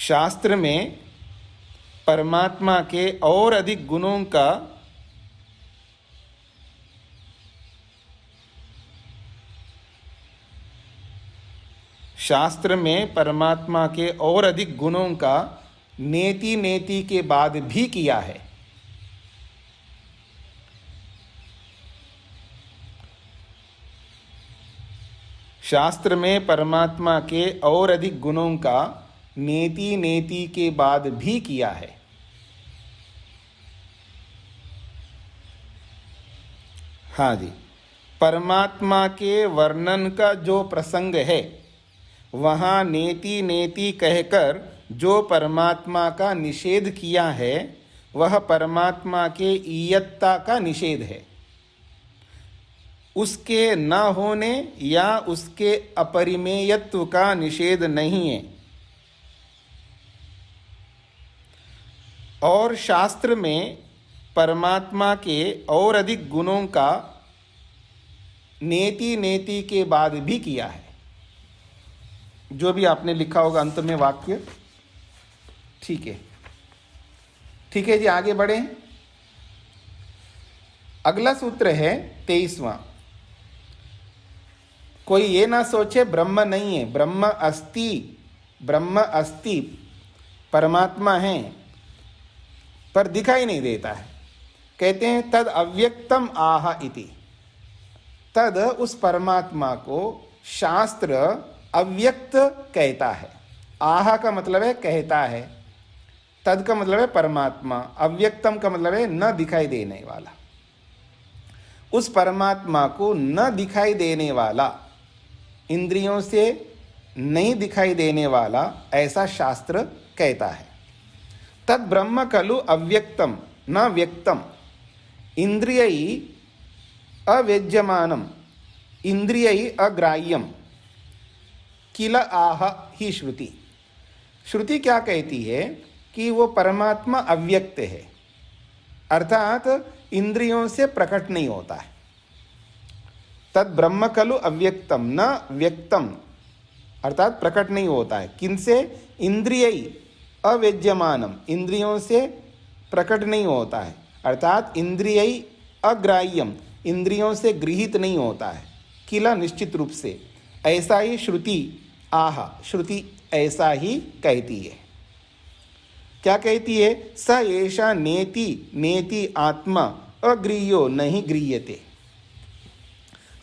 शास्त्र में परमात्मा के और अधिक गुणों का शास्त्र में परमात्मा के और अधिक गुणों का नेति नेति के बाद भी किया है। शास्त्र में परमात्मा के और अधिक गुणों का नेति नेति के बाद भी किया है। हाँ जी, परमात्मा के वर्णन का जो प्रसंग है, वहाँ नेति नेति कहकर जो परमात्मा का निषेध किया है, वह परमात्मा के ईयत्ता का निषेध है, उसके न होने या उसके अपरिमेयत्व का निषेध नहीं है। और शास्त्र में परमात्मा के और अधिक गुणों का नेति नेति के बाद भी किया है। जो भी आपने लिखा होगा अंत में वाक्य, ठीक है, ठीक है जी, आगे बढ़े। अगला सूत्र है 23वां। कोई ये ना सोचे ब्रह्म नहीं है, ब्रह्म अस्ति, परमात्मा है पर दिखाई नहीं देता है। कहते हैं तद अव्यक्तम आह इति, तद उस परमात्मा को शास्त्र अव्यक्त कहता है। आह का मतलब है कहता है, तद का मतलब है परमात्मा, अव्यक्तम का मतलब है न दिखाई देने वाला। उस परमात्मा को न दिखाई देने वाला, इंद्रियों से नहीं दिखाई देने वाला, ऐसा शास्त्र कहता है। तद ब्रह्म खलु अव्यक्तम न व्यक्तम, इंद्रियैः अवेज्यमानम, इंद्रियैः अग्राह्यम, किल आह ही श्रुति। श्रुति क्या कहती है कि वो परमात्मा अव्यक्त है, अर्थात इंद्रियों से प्रकट नहीं होता है। तद ब्रह्म खलु अव्यक्तम न व्यक्तम, अर्थात प्रकट नहीं होता है। किनसे? इंद्रियैः अवेज्यमानम, इंद्रियों से प्रकट नहीं होता है, अर्थात इंद्रियैः अग्राह्यम, इंद्रियों से गृहीत नहीं होता है। किला निश्चित रूप से, ऐसा ही श्रुति आह, श्रुति ऐसा ही कहती है। क्या कहती है? स एषा नेति नेति आत्मा अगृह्यो नहीं गृह्यते।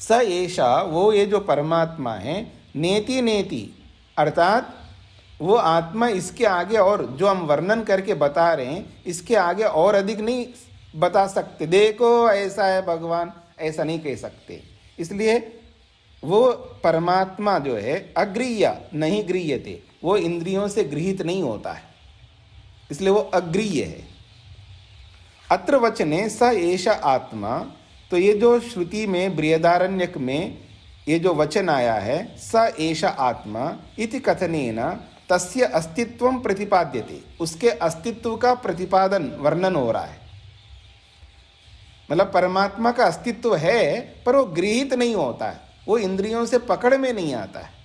स एषा, वो ये जो परमात्मा है, नेति नेति, अर्थात वो आत्मा इसके आगे और जो हम वर्णन करके बता रहे हैं, इसके आगे और अधिक नहीं बता सकते। देखो ऐसा है भगवान, ऐसा नहीं कह सकते। इसलिए वो परमात्मा जो है अगृह्य नहीं गृह्यते, वो इंद्रियों से गृहीत नहीं होता है, इसलिए वो अगृह्य है। अत्र वचने स एष आत्मा, तो ये जो श्रुति में बृहदारण्यक में ये जो वचन आया है स एष आत्मा इति कथनेन तस्य अस्तित्वं प्रतिपाद्यते, उसके अस्तित्व का प्रतिपादन वर्णन हो रहा है। मतलब परमात्मा का अस्तित्व है पर वो गृहीत नहीं होता है, वो इंद्रियों से पकड़ में नहीं आता है।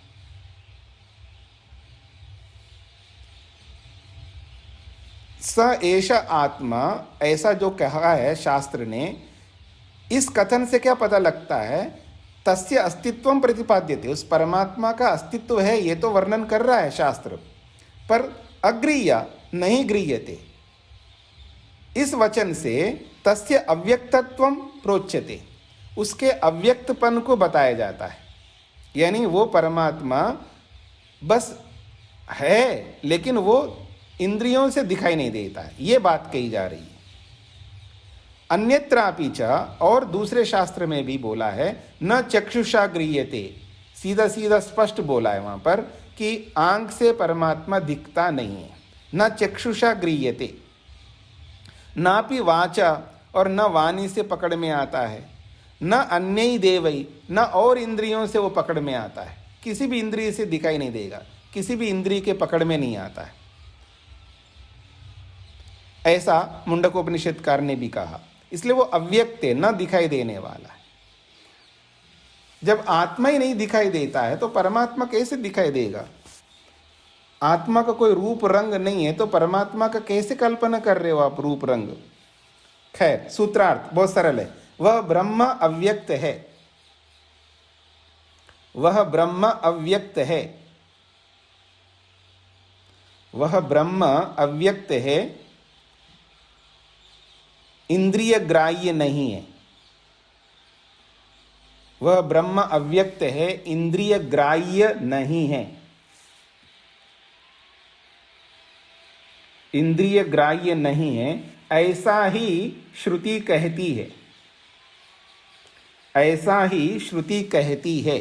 स एष आत्मा, ऐसा जो कहा है शास्त्र ने, इस कथन से क्या पता लगता है? तस्य अस्तित्वं प्रतिपाद्यते, उस परमात्मा का अस्तित्व है ये तो वर्णन कर रहा है शास्त्र, पर अगृह्य नहीं गृह्यते। इस वचन से तस्य अव्यक्तत्वं प्रोच्यते, उसके अव्यक्तपन को बताया जाता है। यानी वो परमात्मा बस है लेकिन वो इंद्रियों से दिखाई नहीं देता है, ये बात कही जा रही है। अन्यत्रापि च, और दूसरे शास्त्र में भी बोला है, न चक्षुषा गृह्यते, सीधा सीधा स्पष्ट बोला है वहाँ पर कि आंख से परमात्मा दिखता नहीं है। न चक्षुषा गृह्यते, नापि वाचा, और न वाणी से पकड़ में आता है, न अन्यै देवै, न और इंद्रियों से वो पकड़ में आता है। किसी भी इंद्रिय से दिखाई नहीं देगा, किसी भी इंद्रिय के पकड़ में नहीं आता है। ऐसा मुंडकोपनिषदकार ने भी कहा। इसलिए वो अव्यक्त है, न दिखाई देने वाला है। जब आत्मा ही नहीं दिखाई देता है तो परमात्मा कैसे दिखाई देगा? आत्मा का कोई रूप रंग नहीं है तो परमात्मा का कैसे कल्पना कर रहे हो आप रूप रंग? खैर, सूत्रार्थ बहुत सरल है। वह ब्रह्म अव्यक्त है, वह ब्रह्म अव्यक्त है, वह ब्रह्म अव्यक्त है, इंद्रिय ग्राह्य नहीं है। वह ब्रह्म अव्यक्त है, इंद्रिय ग्राह्य नहीं है। इंद्रिय ग्राह्य नहीं है, ऐसा ही श्रुति कहती है, ऐसा ही श्रुति कहती है।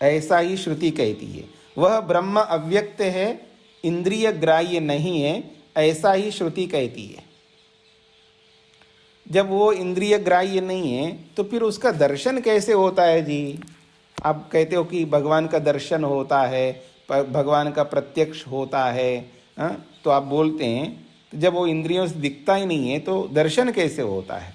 ऐसा ही श्रुति कहती है। वह ब्रह्म अव्यक्त है, इंद्रिय ग्राह्य नहीं है, ऐसा ही श्रुति कहती है। जब वो इंद्रिय ग्राह्य नहीं है तो फिर उसका दर्शन कैसे होता है जी? आप कहते हो कि भगवान का दर्शन होता है, भगवान का प्रत्यक्ष होता है, तो आप बोलते हैं जब वो इंद्रियों से दिखता ही नहीं है तो दर्शन कैसे होता है?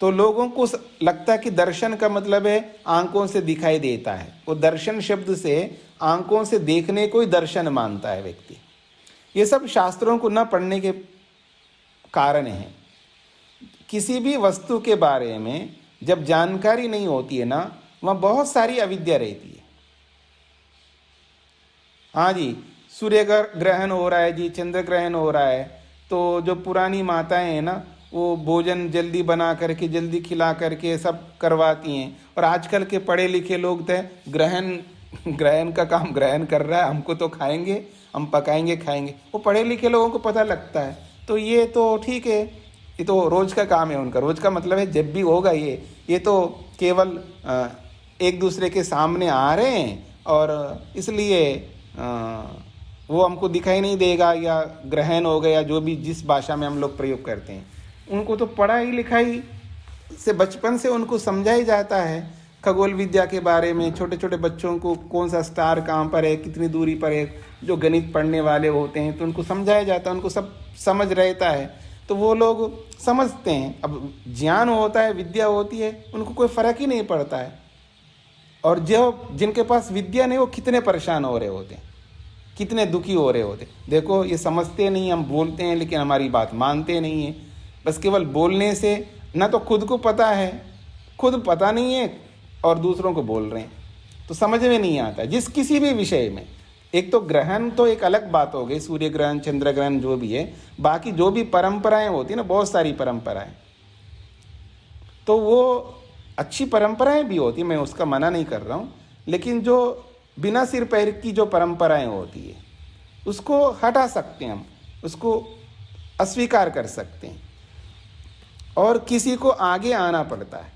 तो लोगों को लगता है कि दर्शन का मतलब है आंखों से दिखाई देता है। वो दर्शन शब्द से आंखों से देखने को ही दर्शन मानता है व्यक्ति। ये सब शास्त्रों को न पढ़ने के कारण है। किसी भी वस्तु के बारे में जब जानकारी नहीं होती है ना, वहाँ बहुत सारी अविद्या रहती है। हाँ जी, सूर्य ग्रहण हो रहा है जी, चंद्र ग्रहण हो रहा है, तो जो पुरानी माताएं हैं ना, वो भोजन जल्दी बना करके जल्दी खिला करके सब करवाती हैं। और आजकल के पढ़े लिखे लोग तो ग्रहण का काम ग्रहण कर रहा है, हमको तो खाएंगे, हम पकाएंगे खाएंगे। वो पढ़े लिखे लोगों को पता लगता है। तो ये तो ठीक है, ये तो रोज का काम है उनका। रोज का मतलब है जब भी होगा ये तो केवल एक दूसरे के सामने आ रहे हैं और इसलिए वो हमको दिखाई नहीं देगा, या ग्रहण हो गया, जो भी जिस भाषा में हम लोग प्रयोग करते हैं। उनको तो पढ़ाई लिखाई से बचपन से उनको समझाई जाता है खगोल विद्या के बारे में। छोटे छोटे बच्चों को कौन सा स्टार कहाँ पर है, कितनी दूरी पर है, जो गणित पढ़ने वाले होते हैं तो उनको समझाया जाता है, उनको सब समझ रहता है, तो वो लोग समझते हैं। अब ज्ञान होता है, विद्या होती है, उनको कोई फर्क ही नहीं पड़ता है। और जो जिनके पास विद्या नहीं, वो कितने परेशान हो रहे होते हैं, कितने दुखी हो रहे होते। देखो, ये समझते नहीं, हम बोलते हैं लेकिन हमारी बात मानते नहीं है। बस केवल बोलने से ना तो खुद को पता है, खुद पता नहीं है, और दूसरों को बोल रहे हैं, तो समझ में नहीं आता जिस किसी भी विषय में। एक तो ग्रहण तो एक अलग बात हो गई, सूर्य ग्रहण, चंद्र ग्रहण, जो भी है। बाकी जो भी परंपराएं होती है ना, बहुत सारी परंपराएं, तो वो अच्छी परंपराएं भी होती, मैं उसका मना नहीं कर रहा हूँ, लेकिन जो बिना सिर पैर की जो परंपराएं होती है उसको हटा सकते हैं हम, उसको अस्वीकार कर सकते हैं। और किसी को आगे आना पड़ता है,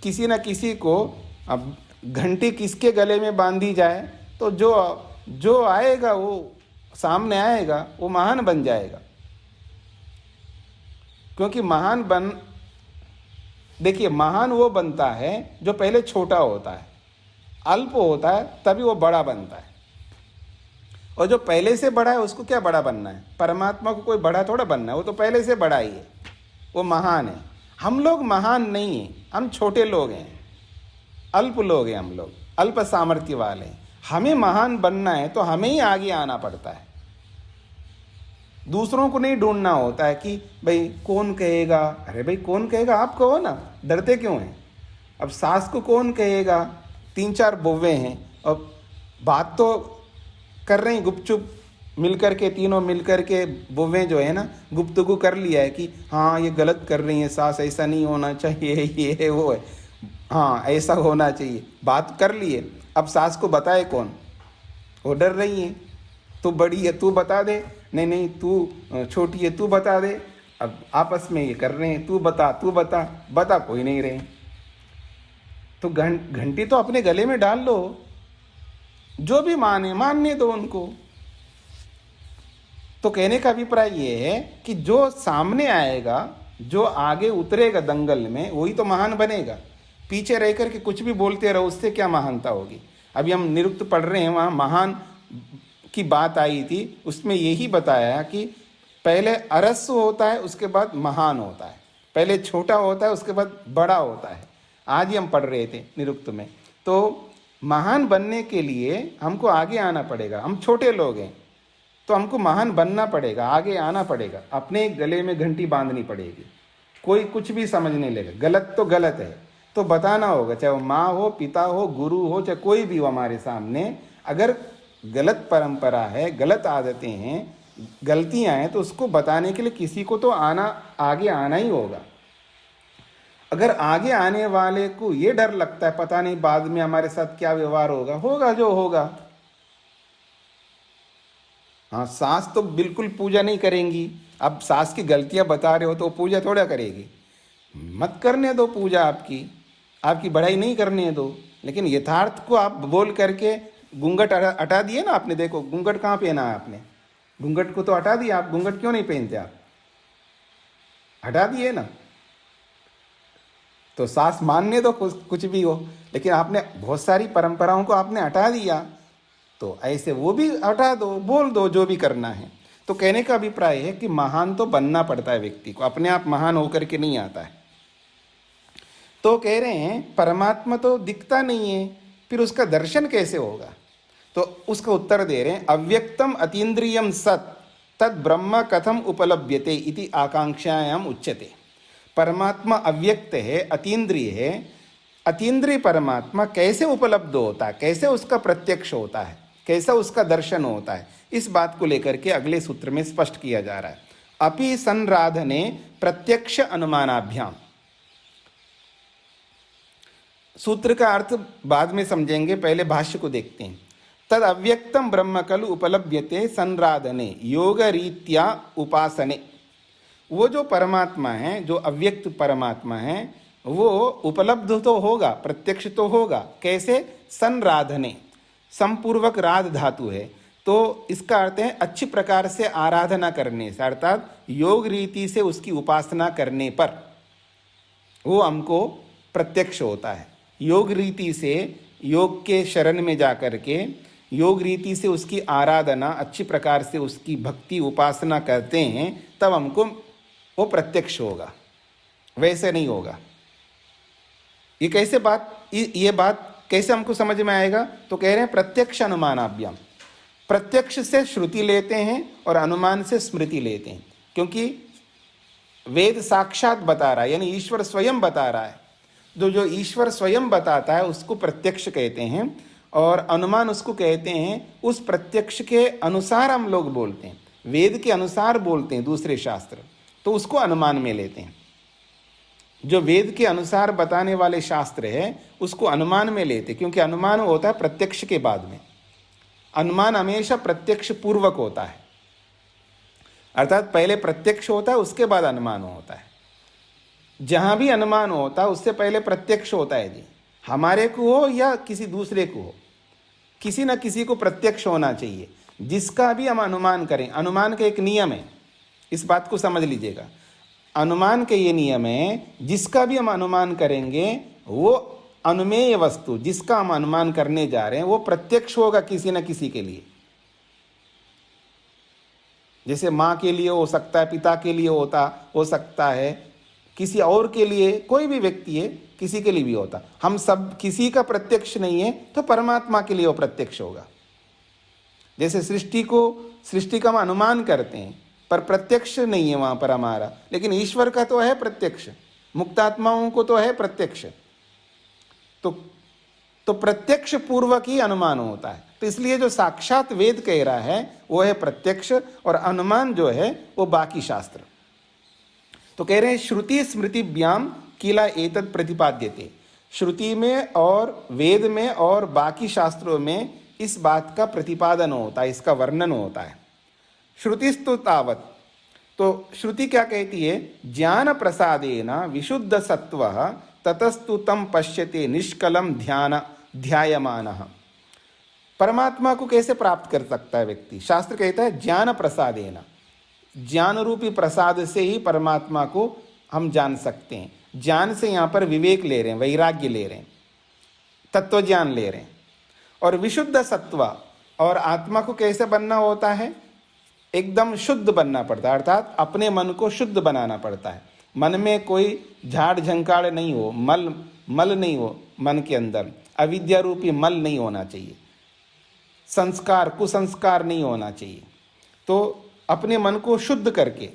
किसी न किसी को। अब घंटी किसके गले में बांधी जाए तो जो आएगा, वो सामने आएगा, वो महान बन जाएगा। क्योंकि देखिए, महान वो बनता है जो पहले छोटा होता है, अल्प होता है, तभी वो बड़ा बनता है। और जो पहले से बड़ा है उसको क्या बड़ा बनना है? परमात्मा को कोई बड़ा थोड़ा बनना है, वो तो पहले से बड़ा ही है, वो महान है। हम लोग महान नहीं हैं, हम छोटे लोग हैं, अल्प लोग हैं, हम लोग अल्प सामर्थ्य वाले हैं। हमें महान बनना है तो हमें ही आगे आना पड़ता है, दूसरों को नहीं ढूंढना होता है कि भाई कौन कहेगा। अरे भाई कौन कहेगा, आप कहो ना, डरते क्यों हैं? अब सास को कौन कहेगा, 3-4 बुव्वे हैं और बात तो कर रहे हैं गुपचुप मिलकर के, तीनों मिलकर के बुव्वे जो है ना, गुप्तगू कर लिया है कि हाँ ये गलत कर रही है सास, ऐसा नहीं होना चाहिए, ये है वो है, हाँ ऐसा होना चाहिए, बात कर लिए। अब सास को बताए कौन? वो डर रही है, तू बड़ी है तू बता दे, नहीं नहीं तू छोटी है तू बता दे। अब आपस में ये कर रहे हैं, तू बता कोई नहीं रहे। तो घंटी तो अपने गले में डाल लो, जो भी मानने दो उनको। तो कहने का अभिप्राय ये है कि जो सामने आएगा, जो आगे उतरेगा दंगल में, वही तो महान बनेगा। पीछे रह करके कुछ भी बोलते रहो, उससे क्या महानता होगी? अभी हम निरुक्त पढ़ रहे हैं, वहाँ महान की बात आई थी, उसमें यही बताया कि पहले अरस्व होता है, उसके बाद महान होता है, पहले छोटा होता है, उसके बाद बड़ा होता है। आज ही हम पढ़ रहे थे निरुक्त में। तो महान बनने के लिए हमको आगे आना पड़ेगा। हम छोटे लोग हैं तो हमको महान बनना पड़ेगा, आगे आना पड़ेगा, अपने गले में घंटी बांधनी पड़ेगी। कोई कुछ भी समझने लगेगा, गलत तो गलत है तो बताना होगा, चाहे वो माँ हो, पिता हो, गुरु हो, चाहे कोई भी हो हमारे सामने। अगर गलत परंपरा है, गलत आदतें हैं, गलतियां हैं, तो उसको बताने के लिए किसी को तो आगे आना ही होगा। अगर आगे आने वाले को ये डर लगता है पता नहीं बाद में हमारे साथ क्या व्यवहार होगा जो होगा। हाँ, सास तो बिल्कुल पूजा नहीं करेंगी। अब सास की गलतियां बता रहे हो तो पूजा थोड़ा करेगी? मत करने दो पूजा, आपकी बढ़ाई नहीं करने दो। लेकिन यथार्थ को आप बोल करके घूंघट हटा दिए ना आपने। देखो घूंघट कहाँ पहना है आपने, घूंघट को तो हटा दिया। आप घूंघट क्यों नहीं पहनते, आप हटा दिए ना। तो सास मानने दो कुछ भी हो, लेकिन आपने बहुत सारी परंपराओं को आपने हटा दिया, तो ऐसे वो भी हटा दो, बोल दो जो भी करना है। तो कहने का अभिप्राय है कि महान तो बनना पड़ता है व्यक्ति को, अपने आप महान होकर के नहीं आता है। तो कह रहे हैं परमात्मा तो दिखता नहीं है, फिर उसका दर्शन कैसे होगा। तो उसका उत्तर दे रहे हैं, अव्यक्तम अतीन्द्रियम सत् तद ब्रह्म कथम उपलभ्यते इति आकांक्षायाम उच्यते। परमात्मा अव्यक्त है, अतीन्द्रिय है, अतीन्द्रिय परमात्मा कैसे उपलब्ध होता है, कैसे उसका प्रत्यक्ष होता है, कैसा उसका दर्शन होता है, इस बात को लेकर के अगले सूत्र में स्पष्ट किया जा रहा है। अपि संराधने प्रत्यक्ष अनुमानाभ्याम। सूत्र का अर्थ बाद में समझेंगे, पहले भाष्य को देखते हैं। तद अव्यक्तम ब्रह्म खलु उपलभ्यते संराधने योग रीत्या उपासने। वो जो परमात्मा है, जो अव्यक्त परमात्मा है, वो उपलब्ध तो होगा, प्रत्यक्ष तो होगा। कैसे? संराधने, संपूर्वक राध धातु है, तो इसका अर्थ है अच्छी प्रकार से आराधना करने से, अर्थात योग रीति से उसकी उपासना करने पर वो हमको प्रत्यक्ष होता है। योग रीति से, योग के शरण में जाकर के योग रीति से उसकी आराधना, अच्छी प्रकार से उसकी भक्ति उपासना करते हैं, तब हमको वो प्रत्यक्ष होगा, वैसे नहीं होगा। ये कैसे ये बात कैसे हमको समझ में आएगा? तो कह रहे हैं प्रत्यक्ष अनुमानाभ्याम। प्रत्यक्ष से श्रुति लेते हैं और अनुमान से स्मृति लेते हैं, क्योंकि वेद साक्षात बता रहा है, यानी ईश्वर स्वयं बता रहा है। जो ईश्वर स्वयं बताता है उसको प्रत्यक्ष कहते हैं, और अनुमान उसको कहते हैं उस प्रत्यक्ष के अनुसार हम लोग बोलते हैं, वेद के अनुसार बोलते हैं दूसरे शास्त्र, तो उसको अनुमान में लेते हैं। जो वेद के अनुसार बताने वाले शास्त्र है उसको अनुमान में लेते, क्योंकि अनुमान होता है प्रत्यक्ष के बाद में। अनुमान हमेशा प्रत्यक्ष पूर्वक होता है, अर्थात पहले प्रत्यक्ष होता है उसके बाद अनुमान होता है। जहां भी अनुमान होता है उससे पहले प्रत्यक्ष होता है जी, हमारे को हो या किसी दूसरे को हो, किसी न किसी को प्रत्यक्ष होना चाहिए। जिसका भी हम अनुमान करें, अनुमान का एक नियम है, इस बात को समझ लीजिएगा। अनुमान के ये नियम है, जिसका भी हम अनुमान करेंगे वो अनुमेय वस्तु, जिसका हम अनुमान करने जा रहे हैं, वो प्रत्यक्ष होगा किसी न किसी के लिए। जैसे माँ के लिए हो सकता है, पिता के लिए हो सकता है, किसी और के लिए, कोई भी व्यक्ति है, किसी के लिए भी होता। हम सब किसी का प्रत्यक्ष नहीं है, तो परमात्मा के लिए वो प्रत्यक्ष होगा। जैसे सृष्टि का हम अनुमान करते हैं पर प्रत्यक्ष नहीं है वहां पर हमारा, लेकिन ईश्वर का तो है प्रत्यक्ष, मुक्तात्माओं को तो है प्रत्यक्ष। तो प्रत्यक्ष पूर्वक ही अनुमान होता है। तो इसलिए जो साक्षात वेद कह रहा है वो है प्रत्यक्ष, और अनुमान जो है वो बाकी शास्त्र। तो कह रहे हैं श्रुति स्मृतिभ्याम किला एतत् प्रतिपाद्यते। श्रुति में और वेद में और बाकी शास्त्रों में इस बात का प्रतिपादन होता है, इसका वर्णन होता है। श्रुतिस्तु तावत्, तो श्रुति क्या कहती है? ज्ञान प्रसादेन विशुद्ध सत्वः ततस्तु तम पश्यते निष्कलम ध्यायमानः। परमात्मा को कैसे प्राप्त कर सकता है व्यक्ति? शास्त्र कहता है ज्ञान प्रसादेन, ज्ञान रूपी प्रसाद से ही परमात्मा को हम जान सकते हैं। ज्ञान से यहाँ पर विवेक ले रहे हैं, वैराग्य ले रहे हैं, तत्व ज्ञान ले रहे हैं। और विशुद्ध सत्व, और आत्मा को कैसे बनना होता है? एकदम शुद्ध बनना पड़ता है, अर्थात अपने मन को शुद्ध बनाना पड़ता है। मन में कोई झाड़ झंकाड़ नहीं हो, मल नहीं हो, मन के अंदर अविद्या रूपी मल नहीं होना चाहिए, संस्कार कुसंस्कार नहीं होना चाहिए। तो अपने मन को शुद्ध करके,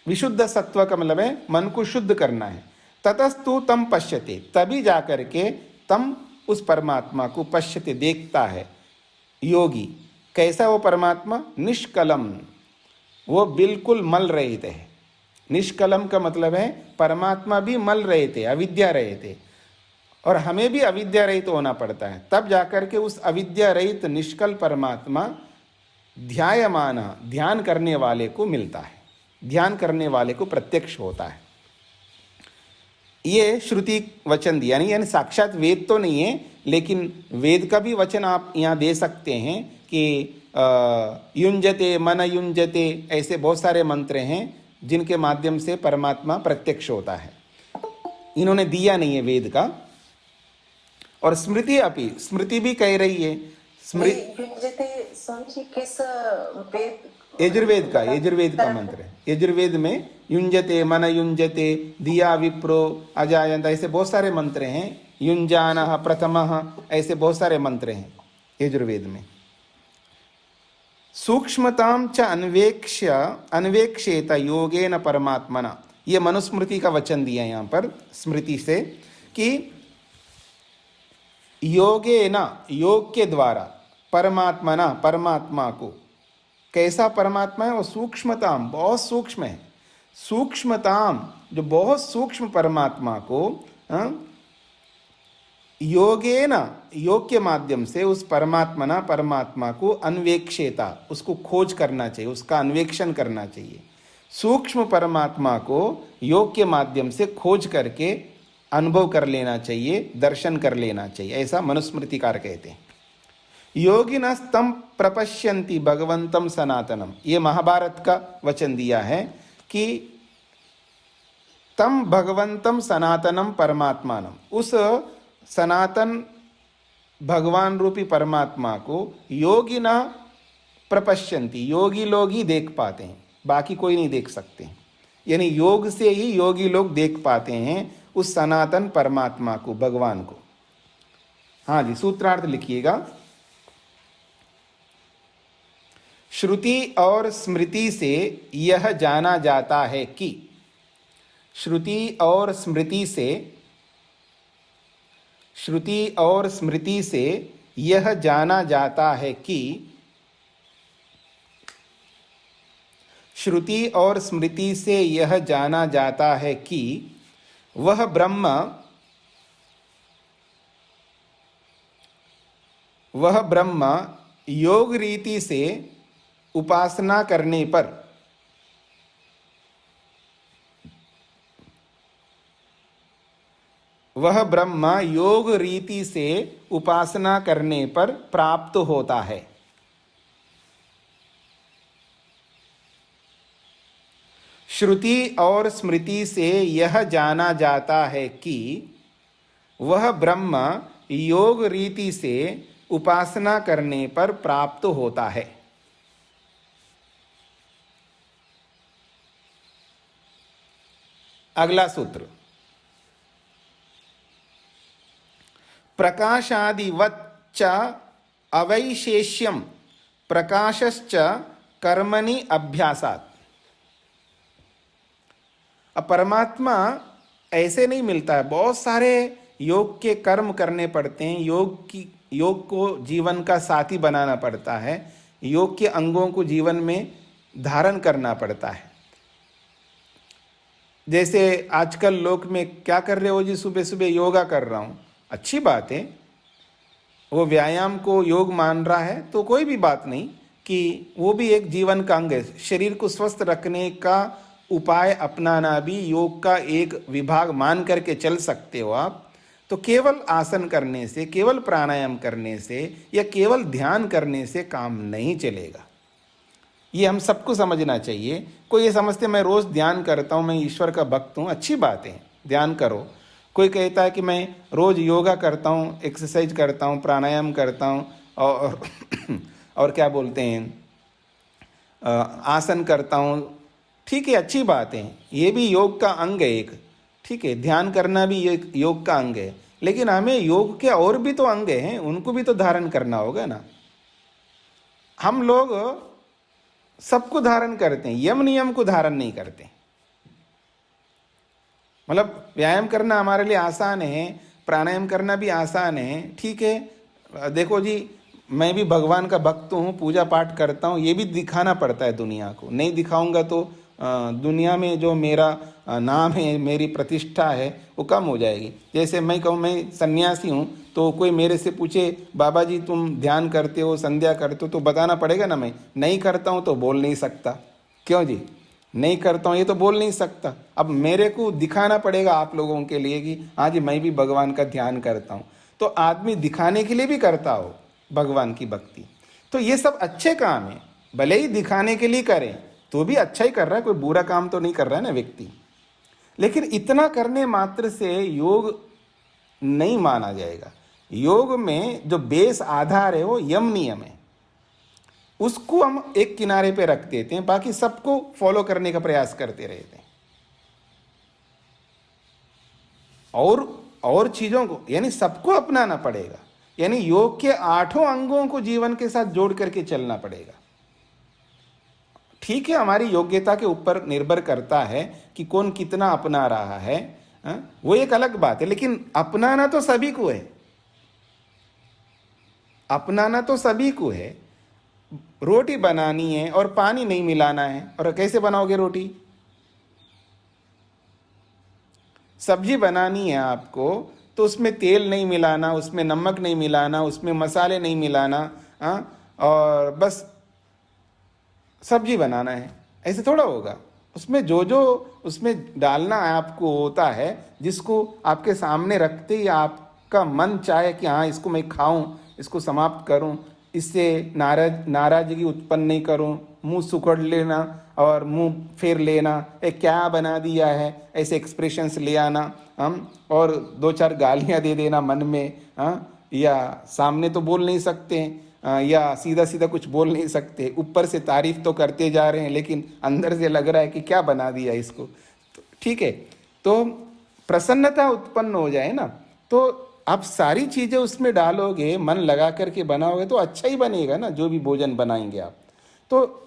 विशुद्ध सत्व का मतलब है मन को शुद्ध करना है। ततस्तु तम पश्यते, तभी जाकर के तम उस परमात्मा को पश्यते, देखता है योगी। कैसा वो परमात्मा? निष्कलम, वो बिल्कुल मल रहित है। निष्कलम का मतलब है परमात्मा भी मल रहे थे, अविद्या रहे थे, और हमें भी अविद्या रहित होना पड़ता है, तब जाकर के उस अविद्या रहित निष्कल परमात्मा ध्यायमान, ध्यान करने वाले को मिलता है, ध्यान करने वाले को प्रत्यक्ष होता है। ये श्रुति वचन दिया नहीं, यानी साक्षात वेद तो नहीं है, लेकिन वेद का भी वचन आप यहाँ दे सकते हैं कि युंजते मन युंजते, ऐसे बहुत सारे मंत्र हैं जिनके माध्यम से परमात्मा प्रत्यक्ष होता है। इन्होंने दिया नहीं है वेद का। और स्मृति अपि, स्मृति भी कह रही है, यजुर्वेद का, यजुर्वेद का मंत्र है। यजुर्वेद में युंजते मन युंजते, दिया विप्रो अजायंत, ऐसे बहुत सारे मंत्र हैं। युंजानः प्रथमः, ऐसे बहुत सारे मंत्र हैं यजुर्वेद में। सूक्ष्मतां च अन्वेक्ष्येत योगेन परमात्मना, ये मनुस्मृति का वचन दिया यहाँ पर स्मृति से कि योगेन, योग के द्वारा, परमात्मना, परमात्मा को, कैसा परमात्मा है वो, सूक्ष्मताम, बहुत सूक्ष्म है, सूक्ष्मताम, जो बहुत सूक्ष्म परमात्मा को योगेन, योग के माध्यम से उस परमात्मना, परमात्मा को अन्वेक्षेता, उसको खोज करना चाहिए, उसका अन्वेक्षण करना चाहिए। सूक्ष्म परमात्मा को योग के माध्यम से खोज करके अनुभव कर लेना चाहिए, दर्शन कर लेना चाहिए, ऐसा मनुस्मृतिकार कहते हैं। योगिनस्तम प्रपश्यन्ति भगवंतम सनातनम, ये महाभारत का वचन दिया है कि तम भगवंतम सनातनम परमात्मानम, उस सनातन भगवान रूपी परमात्मा को योगिना प्रपश्यन्ति, योगी लोग ही देख पाते हैं, बाकी कोई नहीं देख सकते। यानी योग से ही योगी लोग देख पाते हैं उस सनातन परमात्मा को, भगवान को। हाँ जी, सूत्रार्थ लिखिएगा। श्रुति और स्मृति से यह जाना जाता है कि, श्रुति और स्मृति से, श्रुति और स्मृति से यह जाना जाता है कि, श्रुति और स्मृति से यह जाना जाता है कि वह ब्रह्म, वह ब्रह्म योग रीति से उपासना करने पर, वह ब्रह्म योग रीति से उपासना करने पर प्राप्त होता है। श्रुति और स्मृति से यह जाना जाता है कि वह ब्रह्म योग रीति से उपासना करने पर प्राप्त होता है। अगला सूत्र, प्रकाशादिवत् च अवैशेष्यम प्रकाशश्च कर्मणि अभ्यासात्। अब परमात्मा ऐसे नहीं मिलता है, बहुत सारे योग के कर्म करने पड़ते हैं, योग को जीवन का साथी बनाना पड़ता है, योग के अंगों को जीवन में धारण करना पड़ता है। जैसे आजकल लोग में क्या कर रहे हो जी, सुबह सुबह योगा कर रहा हूँ, अच्छी बात है, वो व्यायाम को योग मान रहा है तो कोई भी बात नहीं, कि वो भी एक जीवन का अंग है। शरीर को स्वस्थ रखने का उपाय अपनाना भी योग का एक विभाग मान करके चल सकते हो आप। तो केवल आसन करने से, केवल प्राणायाम करने से या केवल ध्यान करने से काम नहीं चलेगा, ये हम सबको समझना चाहिए। कोई ये समझते मैं रोज़ ध्यान करता हूँ, मैं ईश्वर का भक्त हूँ, अच्छी बात है, ध्यान करो। कोई कहता है कि मैं रोज़ योगा करता हूँ, एक्सरसाइज करता हूँ, प्राणायाम करता हूँ और क्या बोलते हैं, आसन करता हूँ, ठीक है, अच्छी बात है, ये भी योग का अंग है एक, ठीक है, ध्यान करना भी एक योग का अंग है। लेकिन हमें योग के और भी तो अंग हैं, उनको भी तो धारण करना होगा ना। हम लोग सबको धारण करते हैं, यम नियम को धारण नहीं करते। मतलब व्यायाम करना हमारे लिए आसान है, प्राणायाम करना भी आसान है, ठीक है। देखो जी, मैं भी भगवान का भक्त हूँ, पूजा पाठ करता हूँ, ये भी दिखाना पड़ता है दुनिया को। नहीं दिखाऊंगा तो दुनिया में जो मेरा नाम है, मेरी प्रतिष्ठा है, वो कम हो जाएगी। जैसे मैं कहूँ मैं सन्यासी हूँ, तो कोई मेरे से पूछे बाबा जी तुम ध्यान करते हो, संध्या करते हो, तो बताना पड़ेगा ना। मैं नहीं करता हूँ तो बोल नहीं सकता, क्यों जी, नहीं करता हूँ ये तो बोल नहीं सकता। अब मेरे को दिखाना पड़ेगा आप लोगों के लिए कि हाँ जी मैं भी भगवान का ध्यान करता हूँ। तो आदमी दिखाने के लिए भी करता हो भगवान की भक्ति, तो ये सब अच्छे काम है। भले ही दिखाने के लिए करें तो भी अच्छा ही कर रहा है, कोई बुरा काम तो नहीं कर रहा है ना व्यक्ति। लेकिन इतना करने मात्र से योग नहीं माना जाएगा। योग में जो बेस आधार है वो यम नियम है, उसको हम एक किनारे पे रख देते हैं, बाकी सबको फॉलो करने का प्रयास करते रहते हैं। और चीजों को यानी सबको अपनाना पड़ेगा, यानी योग के 8 अंगों को जीवन के साथ जोड़ करके चलना पड़ेगा। ठीक है, हमारी योग्यता के ऊपर निर्भर करता है कि कौन कितना अपना रहा है, वो एक अलग बात है। लेकिन अपनाना तो सभी को है, अपनाना तो सभी को है। रोटी बनानी है और पानी नहीं मिलाना है, और कैसे बनाओगे रोटी? सब्जी बनानी है आपको तो उसमें तेल नहीं मिलाना, उसमें नमक नहीं मिलाना, उसमें मसाले नहीं मिलाना, और बस सब्जी बनाना है, ऐसे थोड़ा होगा। उसमें जो जो उसमें डालना आपको होता है, जिसको आपके सामने रखते ही आपका मन चाहे कि हाँ इसको मैं खाऊं, इसको समाप्त करूं, इससे नाराजगी उत्पन्न नहीं करूं, मुंह सुकड़ लेना और मुंह फेर लेना, क्या बना दिया है, ऐसे एक्सप्रेशंस ले आना हम, और 2-4 गालियां दे देना मन में, या सामने तो बोल नहीं सकते या सीधा सीधा कुछ बोल नहीं सकते, ऊपर से तारीफ तो करते जा रहे हैं लेकिन अंदर से लग रहा है कि क्या बना दिया इसको। तो ठीक है, तो प्रसन्नता उत्पन्न हो जाए ना, तो आप सारी चीजें उसमें डालोगे, मन लगा करके बनाओगे तो अच्छा ही बनेगा ना। जो भी भोजन बनाएंगे आप, तो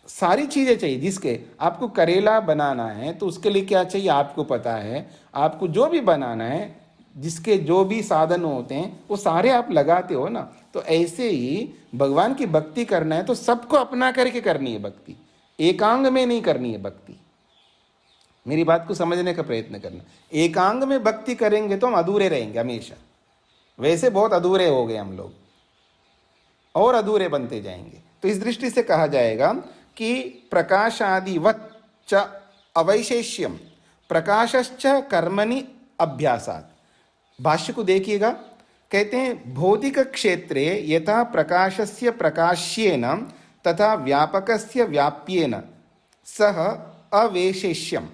सारी चीजें चाहिए। जिसके आपको करेला बनाना है तो उसके लिए क्या चाहिए आपको पता है, आपको जो भी बनाना है, जिसके जो भी साधन होते हैं वो सारे आप लगाते हो ना। तो ऐसे ही भगवान की भक्ति करना है तो सबको अपना करके करनी है भक्ति, एकांग में नहीं करनी है भक्ति। मेरी बात को समझने का प्रयत्न करना। एकांग में भक्ति करेंगे तो हम अधूरे रहेंगे हमेशा, वैसे बहुत अधूरे हो गए हम लोग और अधूरे बनते जाएंगे। तो इस दृष्टि से कहा जाएगा कि प्रकाशादिवत् च अवैशेष्यम प्रकाशश्च कर्मणि अभ्यासात्। भाष्य को देखिएगा, कहते हैं भौतिक क्षेत्रे यथा प्रकाशस्य प्रकाश्येन तथा व्यापकस्य व्याप्येन सह अवैशेष्यम।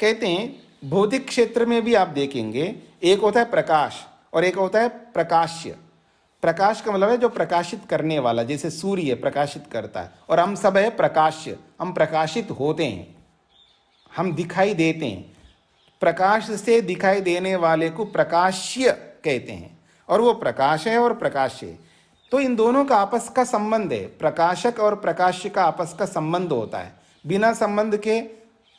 कहते हैं भौतिक क्षेत्र में भी आप देखेंगे, एक होता है प्रकाश और एक होता है प्रकाश्य। प्रकाश का मतलब है जो प्रकाशित करने वाला, जैसे सूर्य प्रकाशित करता है, और हम सब है प्रकाश्य, हम प्रकाशित होते हैं, हम दिखाई देते हैं। प्रकाश से दिखाई देने वाले को प्रकाश्य कहते हैं, और वो प्रकाश है और प्रकाश्य है। तो इन दोनों का आपस का संबंध है, प्रकाशक और प्रकाश्य का आपस का संबंध होता है, बिना संबंध के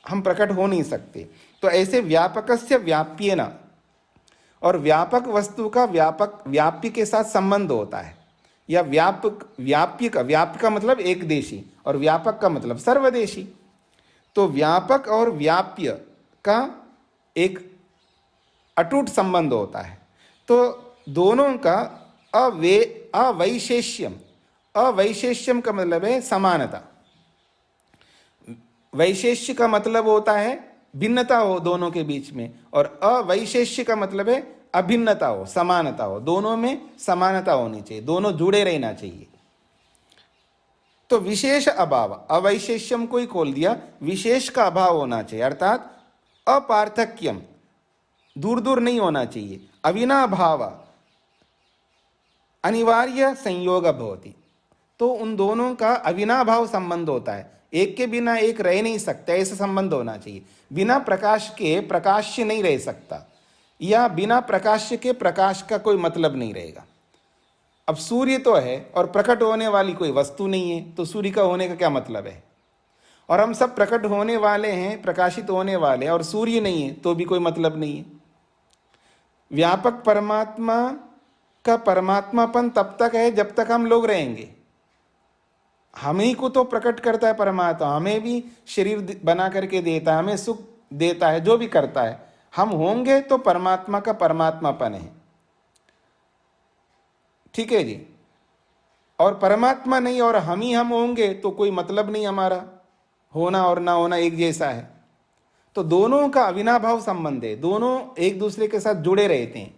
हम प्रकट हो नहीं सकते। तो ऐसे व्यापकस्य व्याप्येन, और व्यापक वस्तु का व्यापक व्याप्य के साथ संबंध होता है, या व्याप्य का मतलब एक देशी और व्यापक का मतलब सर्वदेशी। तो व्यापक और व्याप्य का एक अटूट संबंध होता है। तो दोनों का अवैशेष्यम, अवैशेष्यम का मतलब है समानता, वैशेष्य का मतलब होता है भिन्नता हो दोनों के बीच में, और अवैशेष्य का मतलब है अभिन्नता हो, समानता हो, दोनों में समानता होनी चाहिए, दोनों जुड़े रहना चाहिए। तो विशेष अभाव, अवैशेष्यम को ही खोल दिया, विशेष का अभाव होना चाहिए, अर्थात अपार्थक्यम, दूर दूर नहीं होना चाहिए। अविनाभाव अनिवार्य संयोग भवति, तो उन दोनों का अविनाभाव संबंध होता है, एक के बिना एक रह नहीं सकता, ऐसा संबंध होना चाहिए। बिना प्रकाश के प्रकाश्य नहीं रह सकता, या बिना प्रकाश्य के प्रकाश का कोई मतलब नहीं रहेगा। अब सूर्य तो है और प्रकट होने वाली कोई वस्तु नहीं है, तो सूर्य का होने का क्या मतलब है? और हम सब प्रकट होने वाले हैं, प्रकाशित होने वाले, और सूर्य नहीं है तो भी कोई मतलब नहीं है। व्यापक परमात्मा का परमात्मापन तब तक है जब तक हम लोग रहेंगे। हम ही को तो प्रकट करता है परमात्मा, हमें भी शरीर बना करके देता है, हमें सुख देता है, जो भी करता है। हम होंगे तो परमात्मा का परमात्मापन है, ठीक है जी। और परमात्मा नहीं और हम ही हम होंगे तो कोई मतलब नहीं हमारा। होना और ना होना एक जैसा है। तो दोनों का अविनाभाव संबंध है, दोनों एक दूसरे के साथ जुड़े रहते हैं,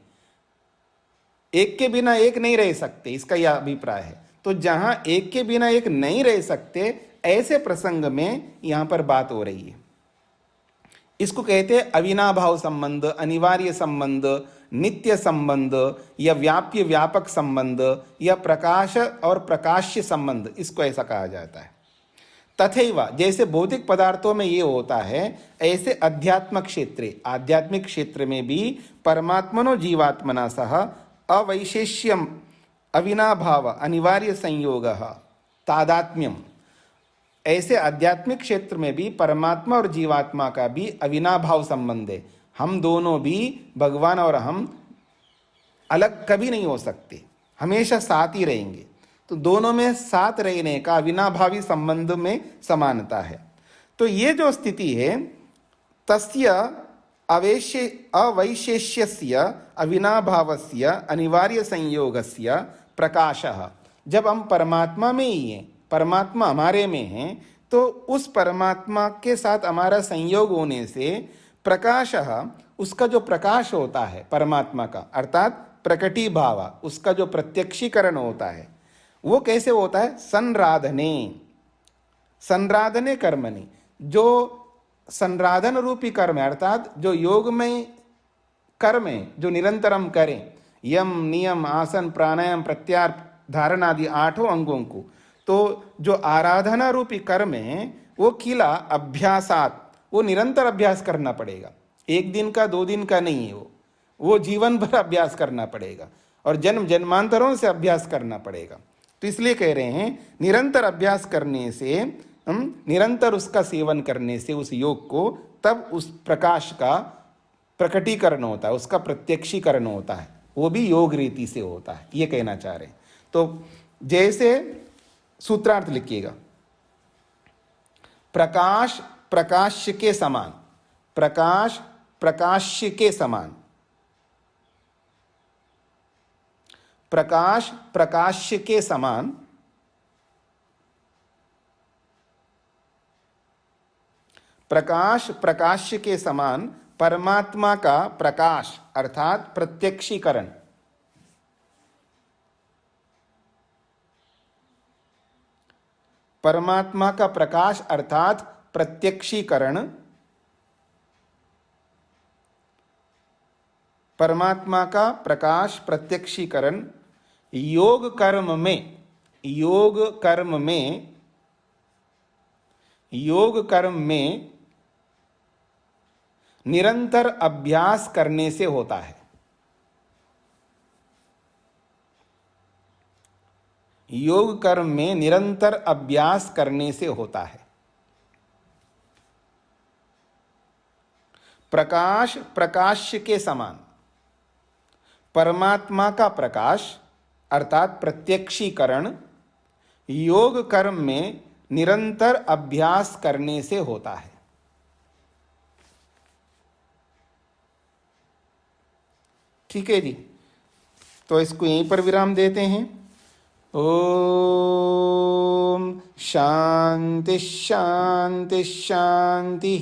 एक के बिना एक नहीं रह सकते, इसका यह अभिप्राय है। तो जहां एक के बिना एक नहीं रह सकते, ऐसे प्रसंग में यहां पर बात हो रही है। इसको कहते हैं अविनाभाव संबंध, अनिवार्य संबंध, नित्य संबंध, या व्याप्य व्यापक संबंध, या प्रकाश और प्रकाश्य संबंध, इसको ऐसा कहा जाता है। तथैव, जैसे भौतिक पदार्थों में ये होता है, ऐसे अध्यात्म क्षेत्रे, आध्यात्मिक क्षेत्र में भी परमात्मनो जीवात्मना सह अवैशेष्यम अविनाभाव अनिवार्य संयोग तादात्म्यम, ऐसे आध्यात्मिक क्षेत्र में भी परमात्मा और जीवात्मा का भी अविनाभाव संबंध है। हम दोनों भी, भगवान और हम, अलग कभी नहीं हो सकते, हमेशा साथ ही रहेंगे। तो दोनों में साथ रहने का अविनाभावी संबंध में समानता है। तो ये जो स्थिति है, तस्य अवैशेष्यस्य अविनाभावस्य अनिवार्य संयोगस्य प्रकाशः, जब हम परमात्मा में ही हैं, परमात्मा हमारे में है, तो उस परमात्मा के साथ हमारा संयोग होने से प्रकाशः, उसका जो प्रकाश होता है परमात्मा का, अर्थात प्रकटी भाव, उसका जो प्रत्यक्षीकरण होता है, वो कैसे होता है? संराधने, संराधने कर्मणि, जो संराधन रूपी कर्म है, अर्थात जो योग में कर्म है, जो निरंतर हम करें, यम नियम आसन प्राणायाम प्रत्याहार धारण आदि 8 अंगों को, तो जो आराधना रूपी कर्म है वो किला अभ्यासात, वो निरंतर अभ्यास करना पड़ेगा, एक दिन का 2 दिन का नहीं है, वो जीवन भर अभ्यास करना पड़ेगा और जन्म जन्मांतरों से अभ्यास करना पड़ेगा। तो इसलिए कह रहे हैं, निरंतर अभ्यास करने से, निरंतर उसका सेवन करने से उस योग को, तब उस प्रकाश का प्रकटीकरण होता है, उसका प्रत्यक्षीकरण होता है, वो भी योग रीति से होता है, ये कहना चाह रहे हैं। तो जैसे सूत्रार्थ लिखिएगा, प्रकाश प्रकाश्य के समान, प्रकाश प्रकाश्य के समान, प्रकाश प्रकाश्य के समान, प्रकाश प्रकाश्य के समान परमात्मा का प्रकाश अर्थात प्रत्यक्षीकरण, परमात्मा का प्रकाश अर्थात प्रत्यक्षीकरण, परमात्मा का प्रकाश प्रत्यक्षीकरण योग कर्म में, योग कर्म में, योग कर्म में निरंतर अभ्यास करने से होता है। योग कर्म में निरंतर अभ्यास करने से होता है। प्रकाश प्रकाश्य के समान, परमात्मा का प्रकाश अर्थात प्रत्यक्षीकरण योग कर्म में निरंतर अभ्यास करने से होता है। ठीक है जी, तो इसको यहीं पर विराम देते हैं। ओम शांति शांति शांति।